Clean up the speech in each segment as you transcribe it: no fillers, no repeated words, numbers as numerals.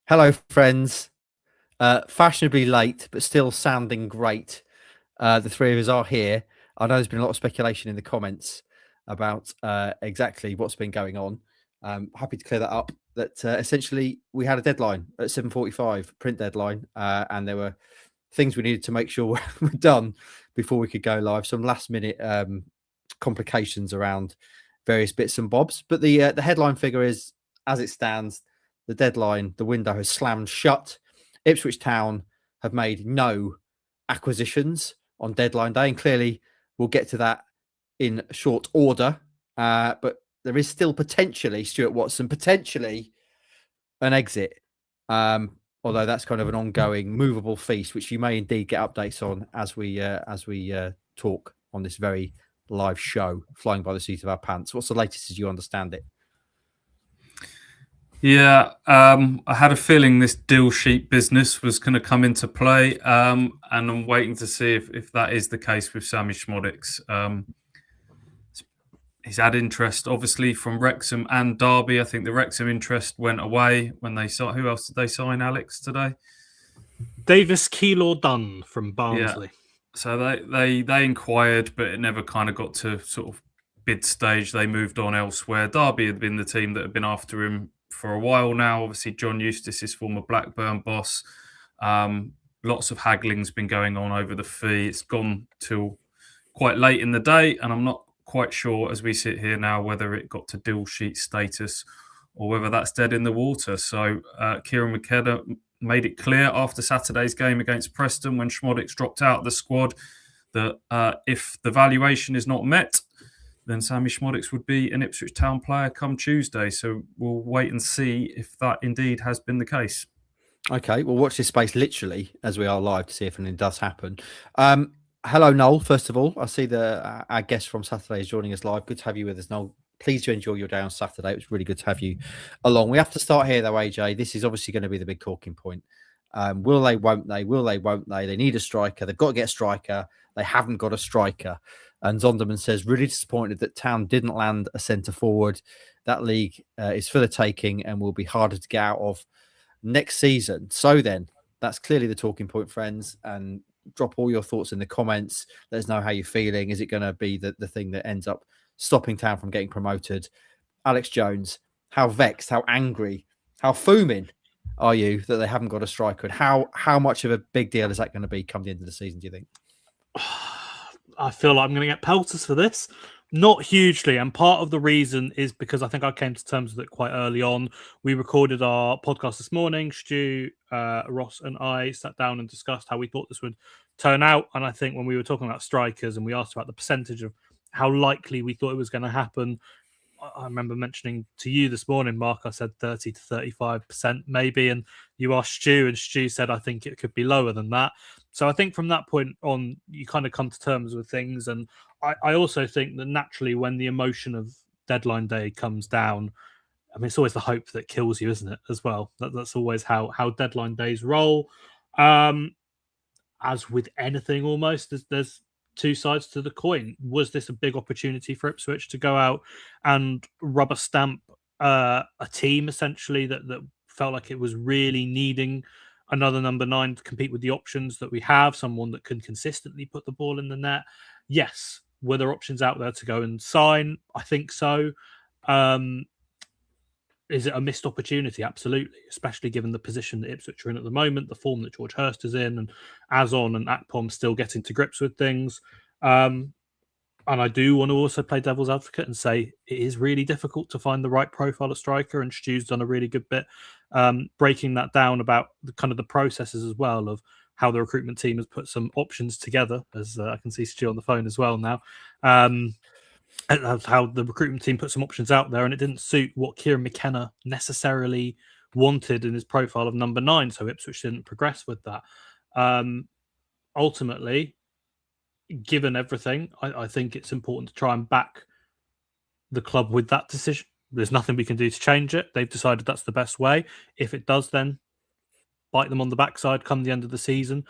Hello, friends. Fashionably late, but still sounding great. The three of us are here. I know there's been a lot of speculation in the comments about exactly what's been going on. Happy to clear that up. That essentially we had a deadline at 7:45, print deadline, and there were things we needed to make sure were done before we could go live. Some last minute complications around various bits and bobs, but the headline figure is as it stands. The deadline, the window has slammed shut. Ipswich Town have made no acquisitions on deadline day, and clearly we'll get to that in short order. But there is still potentially, Stuart Watson, potentially an exit. Although that's kind of an ongoing movable feast, which you may indeed get updates on as we talk on this very live show, flying by the seat of our pants. What's the latest as you understand it? Yeah, I had a feeling this deal sheet business was going to come into play, and I'm waiting to see if that is the case with Sammy Szmodics. He's had interest, obviously, from Wrexham and Derby. I think the Wrexham interest went away when they saw. Who else did they sign, Alex, today? Davis Keillor-Dunn from Barnsley. Yeah. So they inquired, but it never kind of got to sort of bid stage. They moved on elsewhere. Derby had been the team that had been after him for a while now. Obviously, John Eustace, his former Blackburn boss. Lots of haggling's been going on over the fee. It's gone till quite late in the day, and I'm not quite sure as we sit here now whether it got to deal sheet status or whether that's dead in the water. So Kieran McKenna made it clear after Saturday's game against Preston when Szmodics dropped out of the squad that if the valuation is not met, then Sammy Szmodics would be an Ipswich Town player come Tuesday. So we'll wait and see if that indeed has been the case. Okay, we'll watch this space literally as we are live to see if anything does happen. Hello, Noel. First of all, I see our guest from Saturday is joining us live. Good to have you with us, Noel. Please do enjoy your day on Saturday. It was really good to have you along. We have to start here, though, AJ. This is obviously going to be the big talking point. Will they, won't they? Will they, won't they? They need a striker. They've got to get a striker. They haven't got a striker. And Zonderman says, really disappointed that Town didn't land a centre forward. That league is for the taking and will be harder to get out of next season. So then, that's clearly the talking point, friends. And drop all your thoughts in the comments. Let us know how you're feeling. Is it going to be the thing that ends up stopping Town from getting promoted? Alex Jones, how vexed, how angry, how fuming are you that they haven't got a striker? And how much of a big deal is that going to be come the end of the season, do you think? I feel like I'm going to get pelters for this. Not hugely. And part of the reason is because I think I came to terms with it quite early on. We recorded our podcast this morning. Stu, Ross and I sat down and discussed how we thought this would turn out. And I think when we were talking about strikers and we asked about the percentage of how likely we thought it was going to happen, I remember mentioning to you this morning, Mark, I said 30 to 35% maybe. And you asked Stu, and Stu said, I think it could be lower than that. So I think from that point on, you kind of come to terms with things. And I also think that naturally when the emotion of deadline day comes down, I mean, it's always the hope that kills you, isn't it, as well? That's always how deadline days roll. As with anything almost, there's two sides to the coin. Was this a big opportunity for Ipswich to go out and rubber stamp a team essentially that felt like it was really needing another number 9 to compete with the options that we have, someone that can consistently put the ball in the net? Yes. Were there options out there to go and sign? I think so. Is it a missed opportunity? Absolutely, especially given the position that Ipswich are in at the moment, the form that George Hurst is in, and Azon and Akpom still getting to grips with things. And I do want to also play devil's advocate and say it is really difficult to find the right profile of striker, and Stu's done a really good bit breaking that down about the processes as well of how the recruitment team has put some options together, as I can see Stu on the phone as well now. How the recruitment team put some options out there, and it didn't suit what Kieran McKenna necessarily wanted in his profile of number 9, so Ipswich didn't progress with that. Ultimately, given everything, I think it's important to try and back the club with that decision. There's nothing we can do to change it. They've decided that's the best way. If it does then bite them on the backside come the end of the season,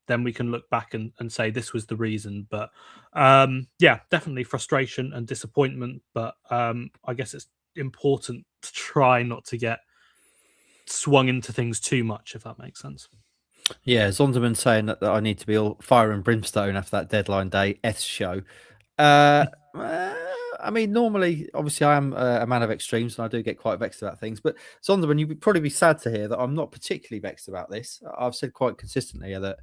then we can look back and say this was the reason. But yeah, definitely frustration and disappointment. But I guess it's important to try not to get swung into things too much, if that makes sense. Yeah, Zonderman saying that I need to be all fire and brimstone after that deadline day show. I mean, normally, obviously, I am a man of extremes, and I do get quite vexed about things. But Zonderman, you'd probably be sad to hear that I'm not particularly vexed about this. I've said quite consistently that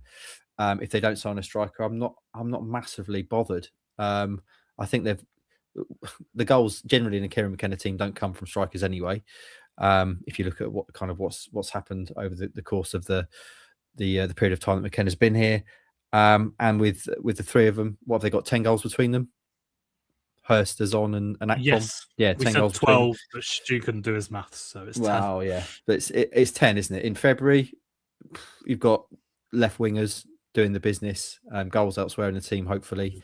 if they don't sign a striker, I'm not massively bothered. I think the goals generally in the Kieran McKenna team don't come from strikers anyway. If you look at what's happened over the course of the period of time that McKenna's been here, and with the three of them, what have they got? 10 goals between them. Hurst is on and Akpom. Yes, yeah, we 10 said goals. 12, but Stu couldn't do his maths, so it's 10. Wow, yeah, but it's 10, isn't it? In February, you've got left wingers doing the business, goals elsewhere in the team. Hopefully,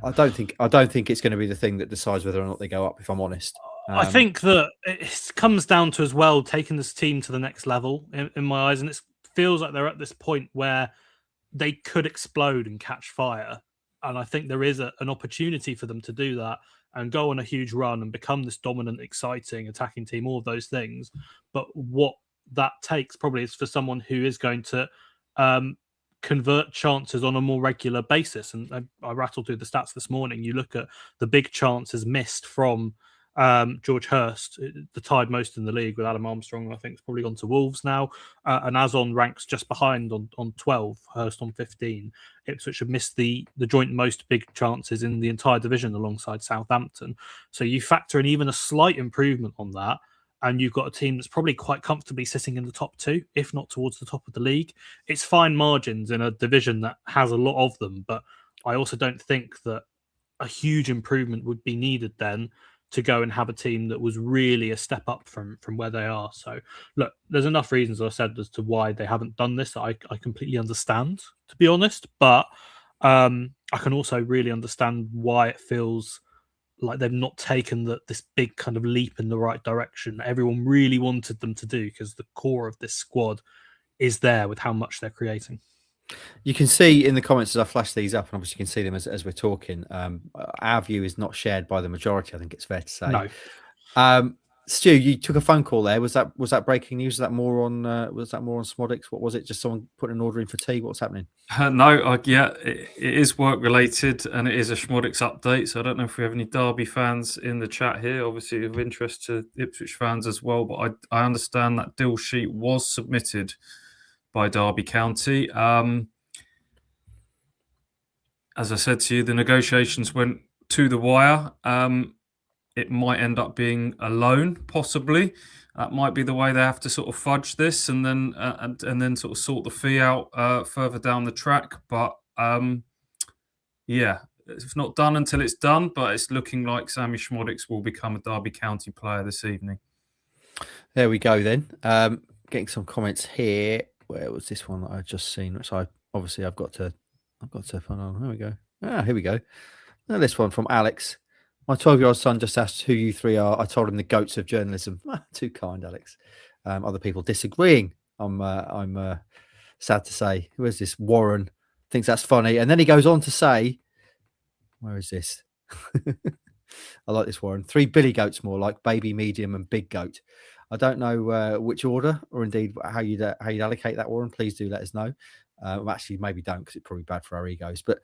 I don't think it's going to be the thing that decides whether or not they go up. If I'm honest, I think that it comes down to as well taking this team to the next level in my eyes, and it feels like they're at this point where they could explode and catch fire. And I think there is an opportunity for them to do that and go on a huge run and become this dominant, exciting attacking team, all of those things. But what that takes probably is for someone who is going to convert chances on a more regular basis. And I rattled through the stats this morning. You look at the big chances missed from George Hurst, the tied most in the league with Adam Armstrong. I think it's probably gone to Wolves now, and Azon ranks just behind on 12, Hurst on 15. Ipswich have missed the joint most big chances in the entire division alongside Southampton. So you factor in even a slight improvement on that, and you've got a team that's probably quite comfortably sitting in the top two, if not towards the top of the league. It's fine margins in a division that has a lot of them, but I also don't think that a huge improvement would be needed then to go and have a team that was really a step up from where they are. So, look, there's enough reasons, as I said, as to why they haven't done this that I completely understand, to be honest. But I can also really understand why it feels like they've not taken this big kind of leap in the right direction that everyone really wanted them to do, because the core of this squad is there with how much they're creating. You can see in the comments as I flash these up, and obviously you can see them as we're talking. Our view is not shared by the majority, I think it's fair to say. No. Stu, you took a phone call there. Was that breaking news? Was that more on Szmodics? What was it? Just someone putting an order in for tea? What's happening? No, it is work related, and it is a Szmodics update. So I don't know if we have any Derby fans in the chat here. Obviously, of interest to Ipswich fans as well. But I understand that deal sheet was submitted by Derby County. As I said to you, the negotiations went to the wire. It might end up being a loan, possibly. That might be the way they have to sort of fudge this, and then sort of sort the fee out further down the track. But yeah, it's not done until it's done. But it's looking like Sammy Szmodics will become a Derby County player this evening. There we go then. Getting some comments here. Where was this one that I've just seen? So obviously I've got to find on. There we go. Here we go. Now this one from Alex. My 12-year-old son just asked who you three are. I told him the goats of journalism. Too kind, Alex. Other people disagreeing. I'm sad to say. Who is this? Warren thinks that's funny, and then he goes on to say, "Where is this?" I like this, Warren. 3 billy goats, more like baby, medium, and big goat. I don't know which order, or indeed how you'd allocate that, Warren. Please do let us know. Actually, maybe don't, because it's probably bad for our egos. But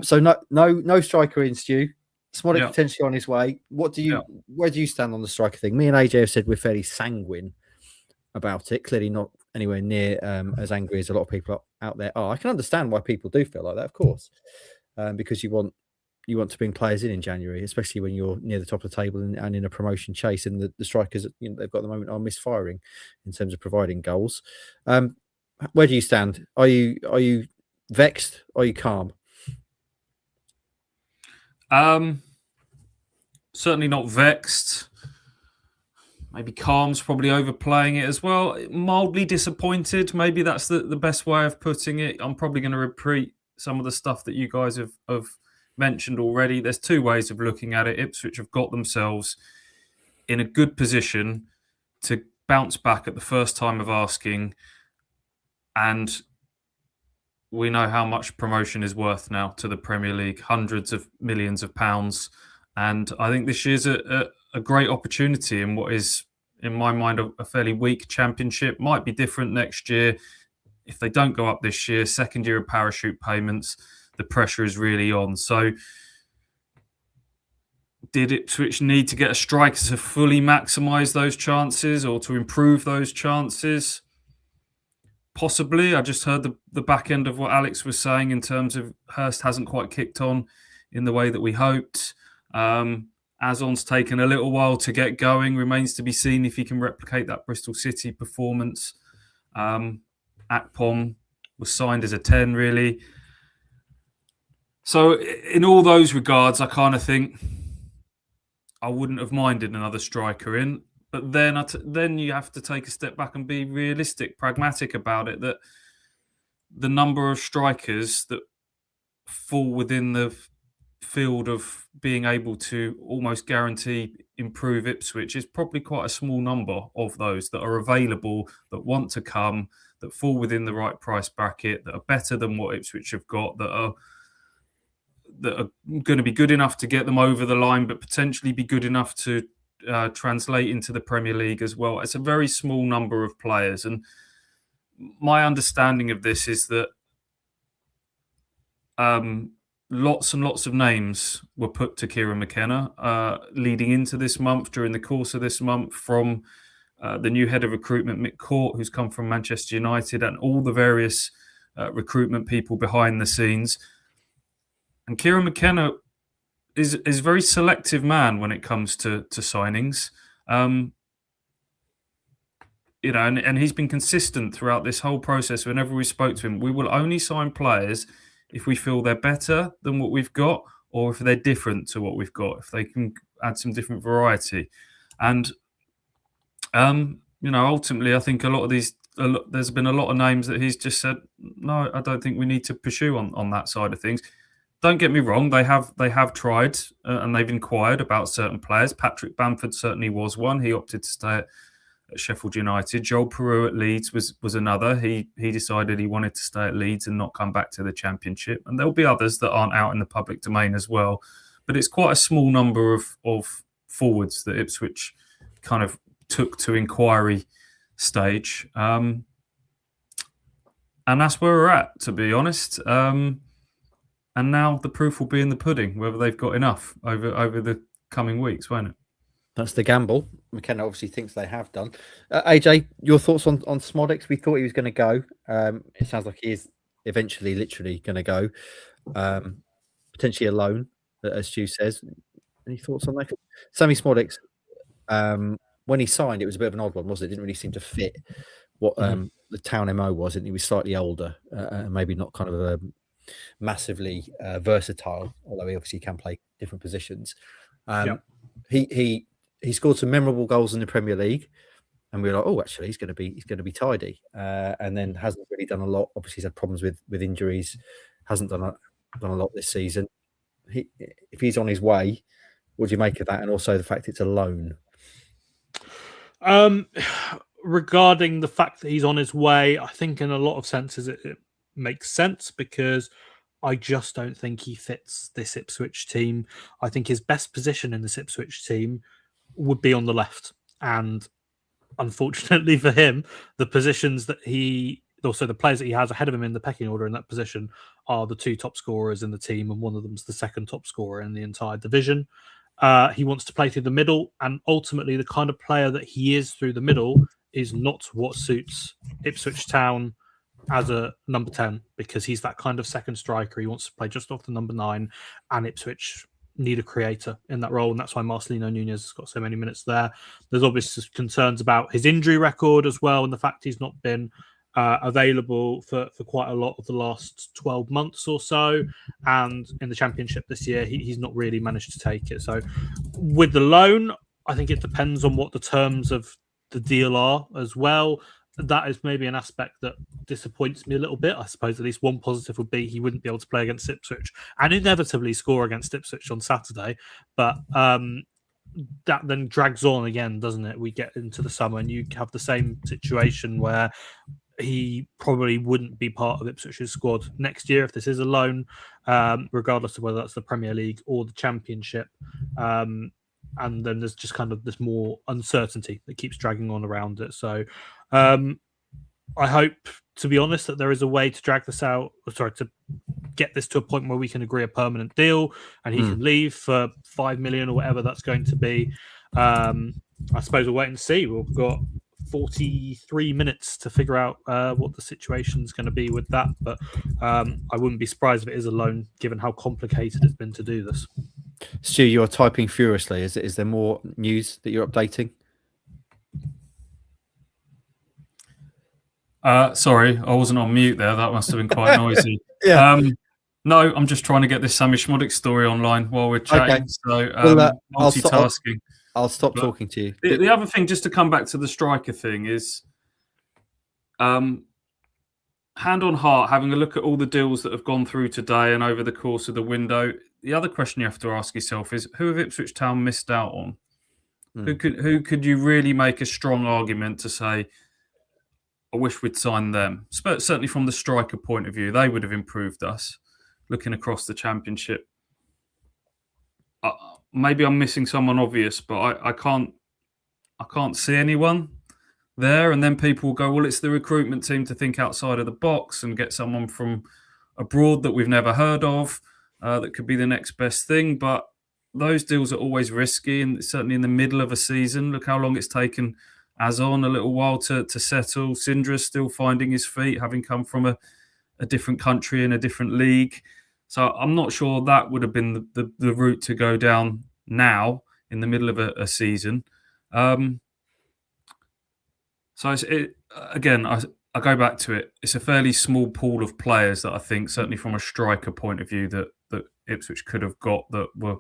so no striker in, Stu. Szmodics potentially on his way. Where do you stand on the striker thing? Me and AJ have said we're fairly sanguine about it. Clearly not anywhere near as angry as a lot of people out there are. I can understand why people do feel like that, of course, because you want to bring players in January, especially when you're near the top of the table and in a promotion chase, and the strikers they've got at the moment are misfiring in terms of providing goals. Where do you stand? Are you vexed? Are you calm? Certainly not vexed. Maybe calm's probably overplaying it as well. Mildly disappointed. Maybe that's the best way of putting it. I'm probably going to repeat some of the stuff that you guys have mentioned already. There's 2 ways of looking at it. Ipswich have got themselves in a good position to bounce back at the first time of asking, and we know how much promotion is worth now to the Premier League, hundreds of millions of pounds. And I think this year's a great opportunity in what is in my mind, a fairly weak Championship. Might be different next year. If they don't go up this year, second year of parachute payments, the pressure is really on. So did Ipswich need to get a striker to fully maximise those chances or to improve those chances? Possibly. I just heard the back end of what Alex was saying in terms of Hurst hasn't quite kicked on in the way that we hoped. Azon's taken a little while to get going. Remains to be seen if he can replicate that Bristol City performance. Akpom was signed as a 10, really. So in all those regards, I kind of think I wouldn't have minded another striker in. But then you have to take a step back and be realistic, pragmatic about it, that the number of strikers that fall within the field of being able to almost guarantee improve Ipswich is probably quite a small number of those that are available, that want to come, that fall within the right price bracket, that are better than what Ipswich have got, that are going to be good enough to get them over the line, but potentially be good enough to translate into the Premier League as well. It's a very small number of players, and my understanding of this is that lots and lots of names were put to Kieran McKenna leading into this month, during the course of this month, from the new head of recruitment, Mick Court, who's come from Manchester United, and all the various recruitment people behind the scenes. And Kieran McKenna is a very selective man when it comes to signings. And he's been consistent throughout this whole process. Whenever we spoke to him, we will only sign players if we feel they're better than what we've got, or if they're different to what we've got, if they can add some different variety. And, ultimately, I think there's been a lot of names that he's just said, no, I don't think we need to pursue on that side of things. Don't get me wrong; they have tried and they've inquired about certain players. Patrick Bamford certainly was one. He opted to stay at Sheffield United. Joel Pereau at Leeds was another. He decided he wanted to stay at Leeds and not come back to the Championship. And there'll be others that aren't out in the public domain as well. But it's quite a small number of forwards that Ipswich kind of took to inquiry stage, and that's where we're at, to be honest. And now the proof will be in the pudding, whether they've got enough over the coming weeks, won't it? That's the gamble. McKenna obviously thinks they have done. AJ, your thoughts on Szmodics? We thought he was going to go. It sounds like he is eventually literally going to go. Potentially alone, as Stu says. Any thoughts on that? Sammy Szmodics, when he signed, it was a bit of an odd one, wasn't it? It didn't really seem to fit what the town MO was. And he was slightly older and maybe not kind of a massively versatile, although he obviously can play different positions. He scored some memorable goals in the Premier League, and we were like, oh, actually, he's going to be tidy. And then hasn't really done a lot. Obviously, he's had problems with injuries. Hasn't done a lot this season. If he's on his way, what do you make of that? And also the fact it's a loan. Regarding the fact that he's on his way, I think in a lot of senses it makes sense, because I just don't think he fits this Ipswich team. I think his best position in this Ipswich team would be on the left. And unfortunately for him, the positions that the players that he has ahead of him in the pecking order in that position are the two top scorers in the team, and one of them's the second top scorer in the entire division. He wants to play through the middle, and ultimately the kind of player that he is through the middle is not what suits Ipswich Town as a number 10, because he's that kind of second striker. He wants to play just off the number 9, and Ipswich need a creator in that role, and that's why Marcelino Nunez has got so many minutes there. There's obviously concerns about his injury record as well, and the fact he's not been available for quite a lot of the last 12 months or so, and in the Championship this year he's not really managed to take it. So with the loan, I think it depends on what the terms of the deal are as well. That is maybe an aspect that disappoints me a little bit. I suppose at least one positive would be he wouldn't be able to play against Ipswich and inevitably score against Ipswich on Saturday. But that then drags on again, doesn't it? We get into the summer and you have the same situation where he probably wouldn't be part of Ipswich's squad next year if this is a loan, regardless of whether that's the Premier League or the Championship. and then there's just kind of this more uncertainty that keeps dragging on around it. So I hope, to be honest, that there is a way to drag this out. Sorry, to get this to a point where we can agree a permanent deal and he can leave for 5 million or whatever that's going to be. I suppose we'll wait and see. We've got 43 minutes to figure out what the situation's going to be with that. But I wouldn't be surprised if it is a loan, given how complicated it's been to do this. Stu, you're typing furiously. Is there more news that you're updating? Sorry, I wasn't on mute there. That must have been quite noisy. Yeah. No, I'm just trying to get this Sammy Szmodics story online while we're chatting. Okay. So multitasking. I'll stop talking to you. The other thing, just to come back to the striker thing, is hand on heart, having a look at all the deals that have gone through today and over the course of the window. The other question you have to ask yourself is, who have Ipswich Town missed out on? Who could you really make a strong argument to say, I wish we'd signed them? Certainly from the striker point of view, they would have improved us. Looking across the Championship, maybe I'm missing someone obvious, but I can't see anyone there. And then people will go, well, it's the recruitment team to think outside of the box and get someone from abroad that we've never heard of that could be the next best thing. But those deals are always risky, and certainly in the middle of a season. Look how long it's taken Azon a little while to settle. Sindra's still finding his feet, having come from a different country in a different league. So I'm not sure that would have been the route to go down now in the middle of a season. So again, I go back to it. It's a fairly small pool of players that I think, certainly from a striker point of view, that Ipswich could have got that were,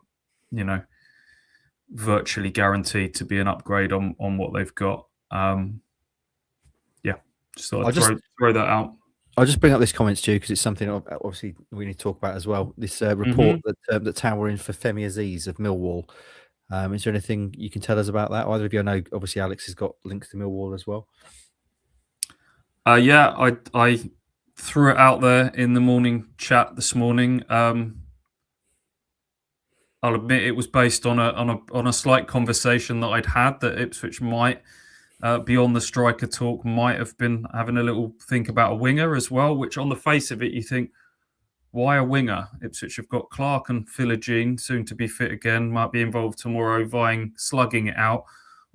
virtually guaranteed to be an upgrade on what they've got. Just thought I'd throw that out. I'll just bring up this comment, Stu, because it's something obviously we need to talk about as well. This report that Town were in for Femi Aziz of Millwall. Is there anything you can tell us about that? Either of you? I know obviously Alex has got links to Millwall as well. I threw it out there in the morning chat this morning. I'll admit it was based on a slight conversation that I'd had that Ipswich might, beyond the striker talk, might have been having a little think about a winger as well, which on the face of it, you think, why a winger? Ipswich have got Clark and Philogene, soon to be fit again, might be involved tomorrow, slugging it out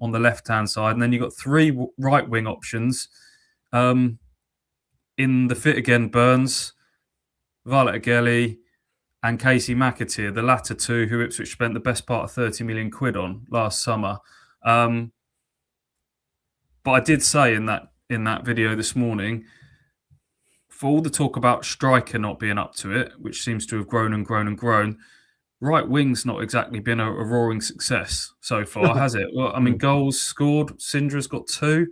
on the left-hand side. And then you've got 3 right-wing options. In the fit again, Burns, Violet Agelli, and Casey McAteer, the latter 2 who Ipswich spent the best part of 30 million quid on last summer. But I did say in that video this morning, for all the talk about striker not being up to it, which seems to have grown and grown and grown, right wing's not exactly been a roaring success so far, has it? Well, I mean, goals scored. Sindra's got 2.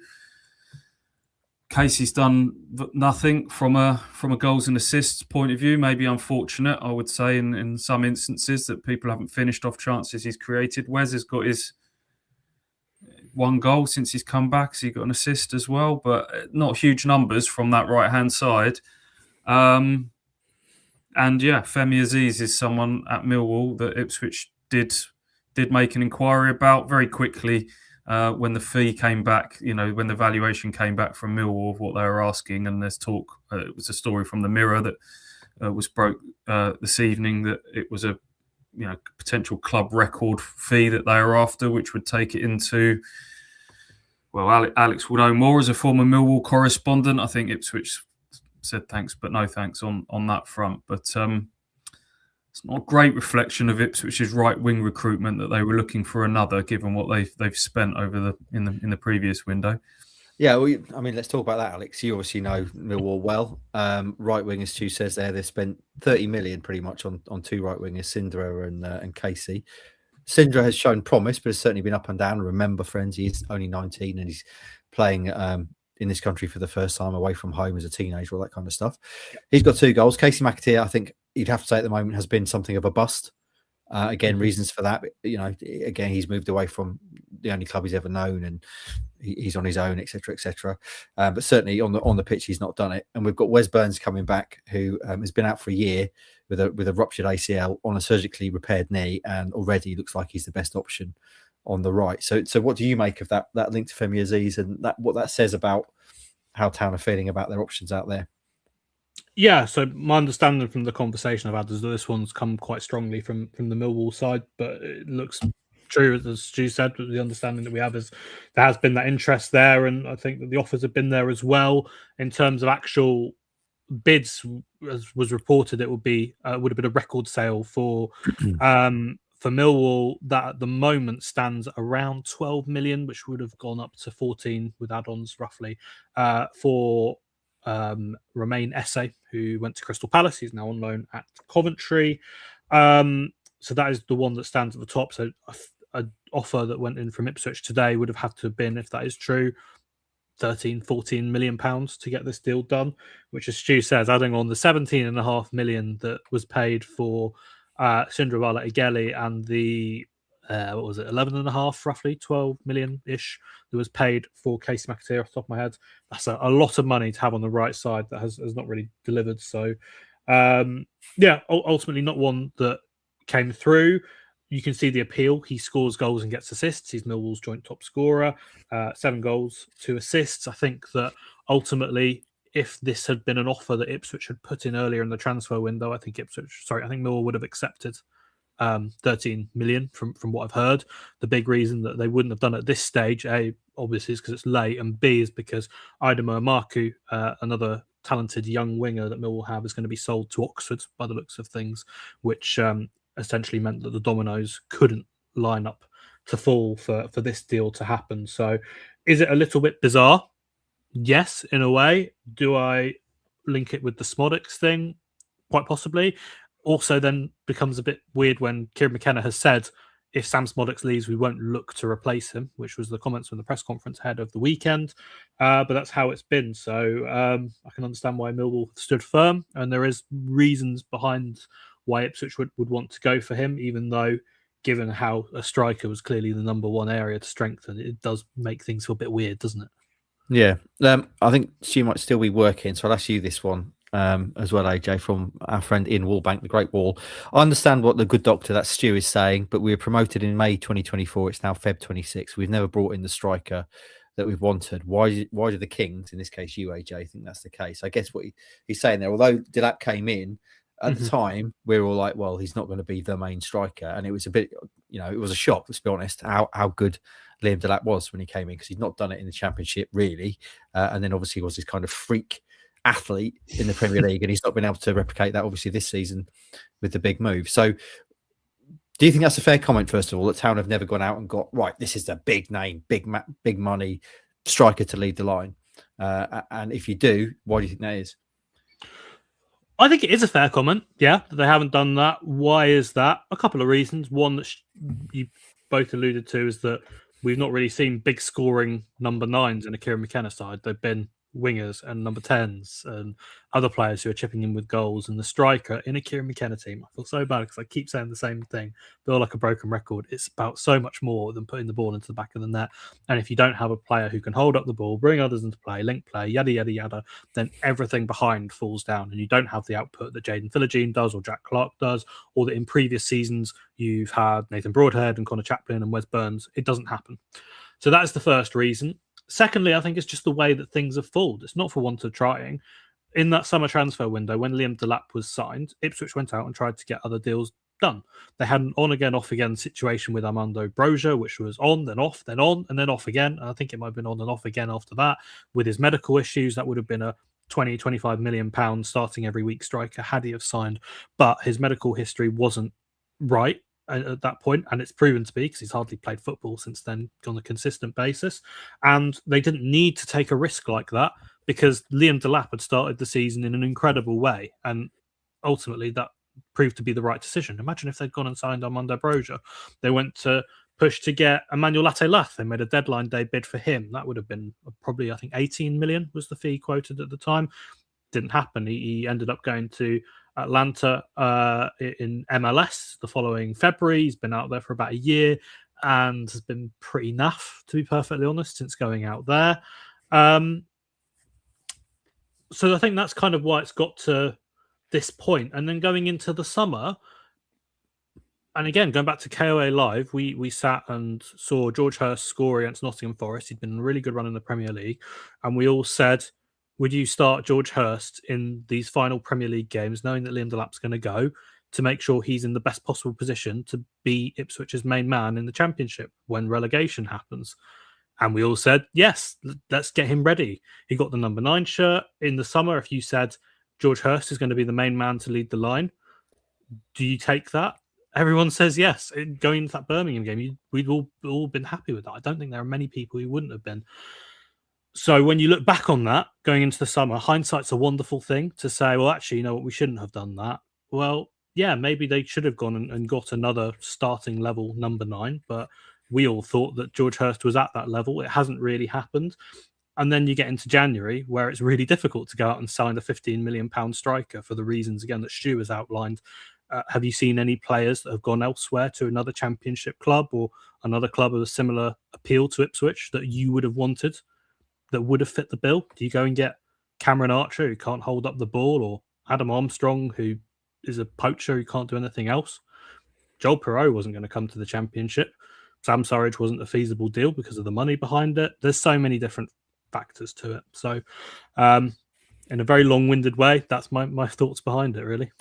Casey's done nothing from a goals and assists point of view. Maybe unfortunate, I would say, in some instances that people haven't finished off chances he's created. Wes has got his 1 goal since he's come back, so he got an assist as well, but not huge numbers from that right-hand side. And yeah, Femi Aziz is someone at Millwall that Ipswich did make an inquiry about very quickly. When the fee came back, when the valuation came back from Millwall of what they were asking, and there's talk, it was a story from the Mirror that was broke this evening, that it was a potential club record fee that they were after, which would take it into, well, Alex will know more as a former Millwall correspondent. I think Ipswich said thanks, but no thanks on that front. But it's not a great reflection of Ipswich's right wing recruitment that they were looking for another, given what they've spent over in the previous window. Yeah, well, I mean, let's talk about that, Alex. You obviously know Millwall well. Right wing, as Stu says there, they've spent 30 million pretty much on 2 right wingers, Sindra and Casey. Sindra has shown promise, but has certainly been up and down. Remember, friends, he's only 19 and he's playing in this country for the first time away from home as a teenager, all that kind of stuff. He's got 2 goals. Casey McAteer, I think you'd have to say at the moment, has been something of a bust. Again, reasons for that. Again, he's moved away from the only club he's ever known, and he's on his own, etc., etc. But certainly on the pitch, he's not done it. And we've got Wes Burns coming back, who has been out for a year with a ruptured ACL on a surgically repaired knee, and already looks like he's the best option on the right. So what do you make of that link to Femi Aziz, and what that says about how Town are feeling about their options out there? Yeah, so my understanding from the conversation I've had is that this one's come quite strongly from the Millwall side, but it looks true, as Stu said. But the understanding that we have is there has been that interest there, and I think that the offers have been there as well. In terms of actual bids, as was reported, it would have been a record sale for Millwall, that at the moment stands around 12 million, which would have gone up to 14 with add-ons roughly for Romain Esse, who went to Crystal Palace. He's now on loan at Coventry. So that is the one that stands at the top. So an offer that went in from Ipswich today would have had to have been, if that is true, 13-14 million pounds to get this deal done, which, as Stu says, adding on the 17.5 million that was paid for Sindrawala Igeli and the 11.5, roughly 12 million-ish that was paid for Casey McAteer off the top of my head. That's a lot of money to have on the right side that has not really delivered. So ultimately not one that came through. You can see the appeal. He scores goals and gets assists. He's Millwall's joint top scorer, 7 goals, 2 assists. I think that ultimately, if this had been an offer that Ipswich had put in earlier in the transfer window, I think Millwall would have accepted 13 million from what I've heard. The big reason that they wouldn't have done it at this stage, A, obviously, is because it's late, and B, is because Idemo Marku, another talented young winger that Millwall have, is going to be sold to Oxford by the looks of things, which essentially meant that the dominoes couldn't line up to fall for this deal to happen. So is it a little bit bizarre? Yes, in a way. Do I link it with the Szmodics thing? Quite possibly. Also then becomes a bit weird when Kieran McKenna has said, if Sam Szmodics leaves, we won't look to replace him, which was the comments from the press conference ahead of the weekend. But that's how it's been. So I can understand why Millwall stood firm, and there is reasons behind why Ipswich would want to go for him, even though, given how a striker was clearly the number one area to strengthen, it does make things feel a bit weird, doesn't it? Yeah. I think she might still be working, so I'll ask you this one as well, AJ, from our friend Ian Wallbank, the Great Wall. I understand what the good doctor, that Stu, is saying, but we were promoted in May 2024. It's now Feb 26. We've never brought in the striker that we've wanted. Why do the Kings, in this case you, AJ, think that's the case? I guess what he's saying there, although Delap came in, at the time, we were all like, well, he's not going to be the main striker. And it was a bit, it was a shock, let's be honest, how good Liam Delap was when he came in, because he's not done it in the Championship, really. And then obviously he was this kind of freak athlete in the Premier League, and he's not been able to replicate that, obviously, this season with the big move. So do you think that's a fair comment, first of all, that Town have never gone out and got, right, this is the big name, big money striker to lead the line? And if you do, why do you think that is? I think it is a fair comment, yeah, that they haven't done that. Why is that? A couple of reasons. One that you both alluded to is that we've not really seen big scoring number 9s in a Kieran McKenna side. They've been wingers and number 10s and other players who are chipping in with goals, and the striker in a Kieran McKenna team. I feel so bad because I keep saying the same thing. Feel like a broken record. It's about so much more than putting the ball into the back of the net. And if you don't have a player who can hold up the ball, bring others into play, link play, yada, yada, yada, then everything behind falls down, and you don't have the output that Jaden Philogene does or Jack Clark does, or that in previous seasons you've had Nathan Broadhead and Connor Chaplin and Wes Burns. It doesn't happen. So that is the first reason. Secondly, I think it's just the way that things have fallen. It's not for want of trying. In that summer transfer window, when Liam Delap was signed, Ipswich went out and tried to get other deals done. They had an on-again, off-again situation with Armando Broja, which was on, then off, then on, and then off again. And I think it might have been on and off again after that. With his medical issues, that would have been a 20-25 million pounds starting every week striker had he have signed. But his medical history wasn't right at that point, and it's proven to be, because he's hardly played football since then on a consistent basis. And they didn't need to take a risk like that, because Liam Delap had started the season in an incredible way, and ultimately that proved to be the right decision. Imagine if they'd gone and signed Armando Broja. They went to push to get Emmanuel Latte-Lath. They made a deadline day bid for him. That would have been probably, I think, 18 million was the fee quoted at the time. Didn't happen. He ended up going to Atlanta in MLS the following February. He's been out there for about a year and has been pretty naff, to be perfectly honest, since going out there. So I think that's kind of why it's got to this point. And then going into the summer, and again, going back to KOA Live, we sat and saw George Hurst score against Nottingham Forest. He'd been a really good run in the Premier League. And we all said, would you start George Hurst in these final Premier League games, knowing that Liam Delap's going to go, to make sure he's in the best possible position to be Ipswich's main man in the Championship when relegation happens? And we all said, yes, let's get him ready. He got the number 9 shirt in the summer. If you said George Hurst is going to be the main man to lead the line, do you take that? Everyone says yes. Going into that Birmingham game, we'd all been happy with that. I don't think there are many people who wouldn't have been. So when you look back on that, going into the summer, hindsight's a wonderful thing to say, well, actually, you know what, we shouldn't have done that. Well, yeah, maybe they should have gone and got another starting level number 9, but we all thought that George Hurst was at that level. It hasn't really happened. And then you get into January, where it's really difficult to go out and sign a £15 million striker for the reasons, again, that Stu has outlined. Have you seen any players that have gone elsewhere to another Championship club or another club of a similar appeal to Ipswich that you would have wanted, that would have fit the bill? Do you go and get Cameron Archer, who can't hold up the ball, or Adam Armstrong, who is a poacher who can't do anything else? Joel Perreault wasn't going to come to the Championship. Sam Surridge wasn't a feasible deal because of the money behind it. There's so many different factors to it. So in a very long-winded way, that's my thoughts behind it, really.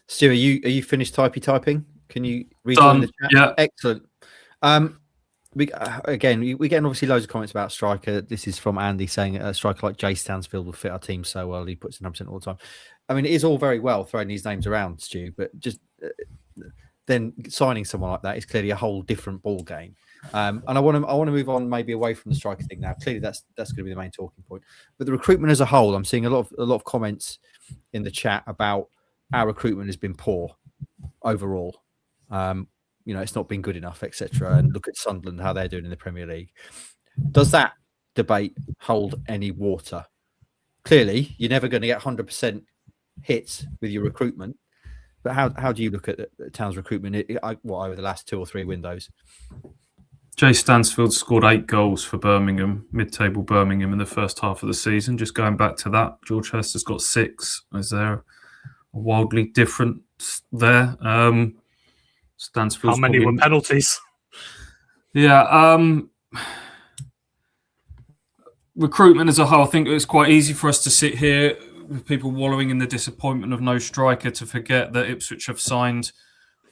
Stuart, are you finished typing? Can you read Done. the chat? Yeah. Excellent. We're getting obviously loads of comments about striker. This is from Andy saying a striker like Jay Stansfield will fit our team so well. He puts in 100% all the time. I mean, it is all very well throwing these names around, Stu, but just then signing someone like that is clearly a whole different ball game. And I want to move on maybe away from the striker thing now. Clearly, that's going to be the main talking point. But the recruitment as a whole, I'm seeing a lot of comments in the chat about our recruitment has been poor overall. You know, it's not been good enough, etc. And look at Sunderland, how they're doing in the Premier League. Does that debate hold any water? Clearly, you're never going to get 100% hits with your recruitment. But how do you look at the Town's recruitment over the last 2 or 3 windows? Jay Stansfield scored 8 goals for Birmingham, mid-table Birmingham, in the first half of the season. Just going back to that, George Hurst has got 6. Is there wildly different there? Stansfield's how many were penalties? Yeah. Recruitment as a whole, I think it's quite easy for us to sit here with people wallowing in the disappointment of no striker to forget that Ipswich have signed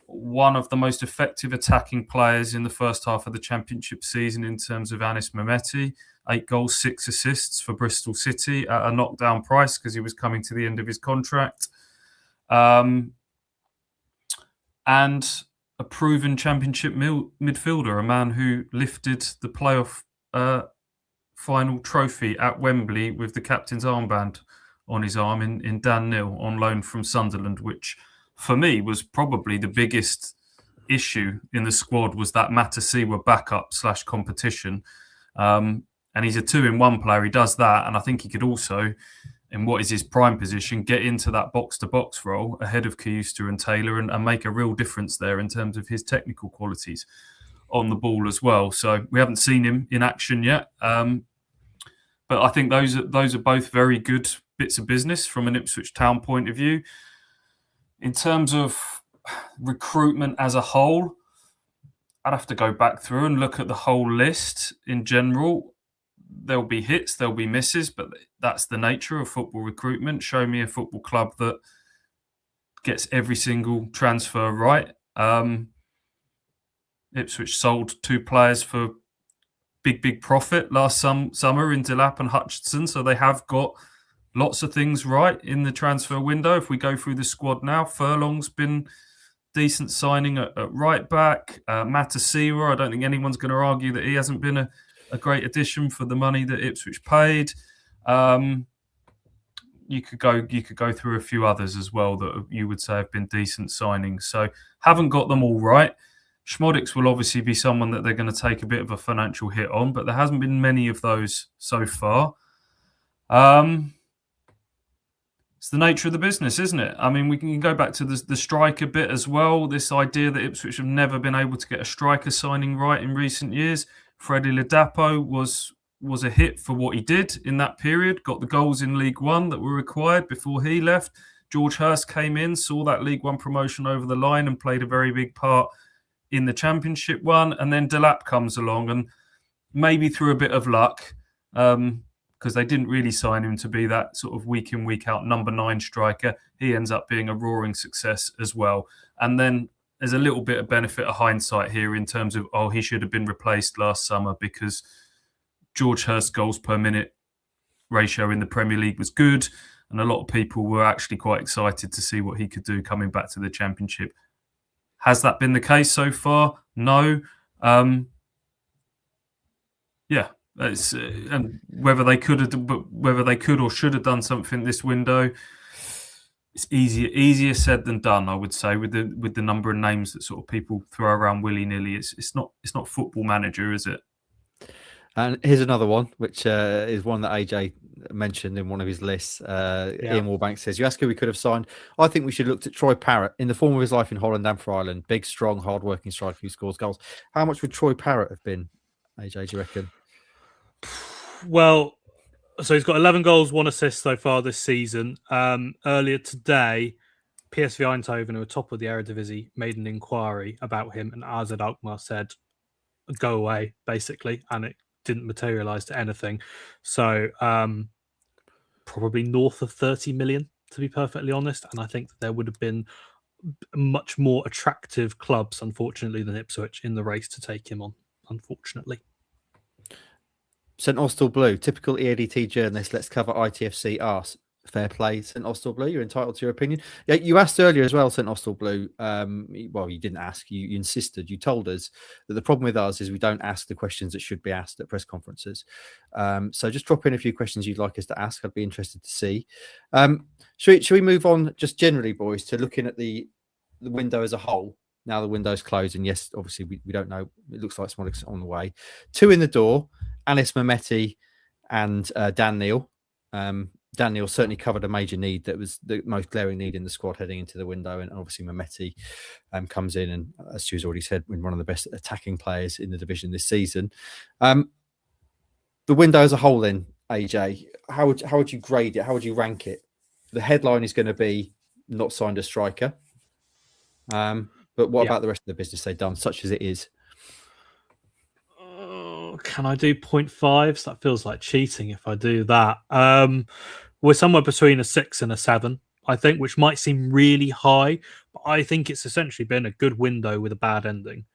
one of the most effective attacking players in the first half of the Championship season in terms of Anis Mehmeti. 8 goals, 6 assists for Bristol City at a knockdown price because he was coming to the end of his contract. And a proven Championship midfielder, a man who lifted the playoff final trophy at Wembley with the captain's armband on his arm in Dan Neil on loan from Sunderland, which for me was probably the biggest issue in the squad, was that Matasiwa backup / competition. And he's a 2-in-1 player. He does that. And I think he could also, in what is his prime position, get into that box-to-box role ahead of Kayusta and Taylor and make a real difference there in terms of his technical qualities on the ball as well. So we haven't seen him in action yet. But I think those are both very good bits of business from an Ipswich Town point of view. In terms of recruitment as a whole, I'd have to go back through and look at the whole list in general. There'll be hits, there'll be misses, but that's the nature of football recruitment. Show me a football club that gets every single transfer right. Ipswich sold 2 players for big profit last summer in Delap and Hutchinson, so they have got lots of things right in the transfer window. If we go through the squad now, Furlong's been decent signing at right back. Matasiwa, I don't think anyone's going to argue that he hasn't been a great addition for the money that Ipswich paid. You could go through a few others as well that you would say have been decent signings. So haven't got them all right. Szmodics will obviously be someone that they're going to take a bit of a financial hit on, but there hasn't been many of those so far. it's the nature of the business, isn't it? I mean, we can go back to the striker bit as well. This idea that Ipswich have never been able to get a striker signing right in recent years. Freddie Ladapo was a hit for what he did in that period, got the goals in League One that were required before he left. George Hurst came in, saw that League One promotion over the line and played a very big part in the Championship one. And then Delap comes along, and maybe through a bit of luck, because they didn't really sign him to be that sort of week in, week out number 9 striker. He ends up being a roaring success as well. And then there's a little bit of benefit of hindsight here in terms of, he should have been replaced last summer because George Hurst's goals per minute ratio in the Premier League was good. And a lot of people were actually quite excited to see what he could do coming back to the Championship. Has that been the case so far? No. And whether they could or should have done something this window, it's easier said than done, I would say, with the number of names that sort of people throw around willy-nilly. It's not Football Manager, is it? And here's another one, which is one that AJ mentioned in one of his lists. Ian Warbank says, you ask who we could have signed. I think we should have looked at Troy Parrott in the form of his life in Holland and for Ireland. Big, strong, hard-working striker who scores goals. How much would Troy Parrott have been, AJ, do you reckon? Well, so he's got 11 goals, 1 assist so far this season. Earlier today, PSV Eindhoven, who are top of the Eredivisie, made an inquiry about him, and AZ Alkmaar said, go away, basically, and it didn't materialise to anything. So probably north of 30 million, to be perfectly honest. And I think that there would have been much more attractive clubs, unfortunately, than Ipswich in the race to take him on, unfortunately. St Austell Blue, typical EADT journalist. Let's cover ITFC. Arse. Fair play, St Austell Blue. You're entitled to your opinion. Yeah, you asked earlier as well, St Austell Blue. Well, you didn't ask. You insisted. You told us that the problem with us is we don't ask the questions that should be asked at press conferences. So just drop in a few questions you'd like us to ask. I'd be interested to see. Should we move on just generally, boys, to looking at the window as a whole? Now the window's closed, and yes, obviously we don't know. It looks like Szmodics on the way. 2 in the door. Anis Mehmeti and Dan Neil. Dan Neil certainly covered a major need that was the most glaring need in the squad heading into the window. And obviously Mehmeti comes in and, as Stu's already said, one of the best attacking players in the division this season. The window as a whole then, AJ, how would you grade it? How would you rank it? The headline is going to be not signed a striker. But what about the rest of the business they've done, such as it is? Can I do 0.5? So that feels like cheating if I do that. We're somewhere between a 6 and a 7, I think, which might seem really high, but I think it's essentially been a good window with a bad ending.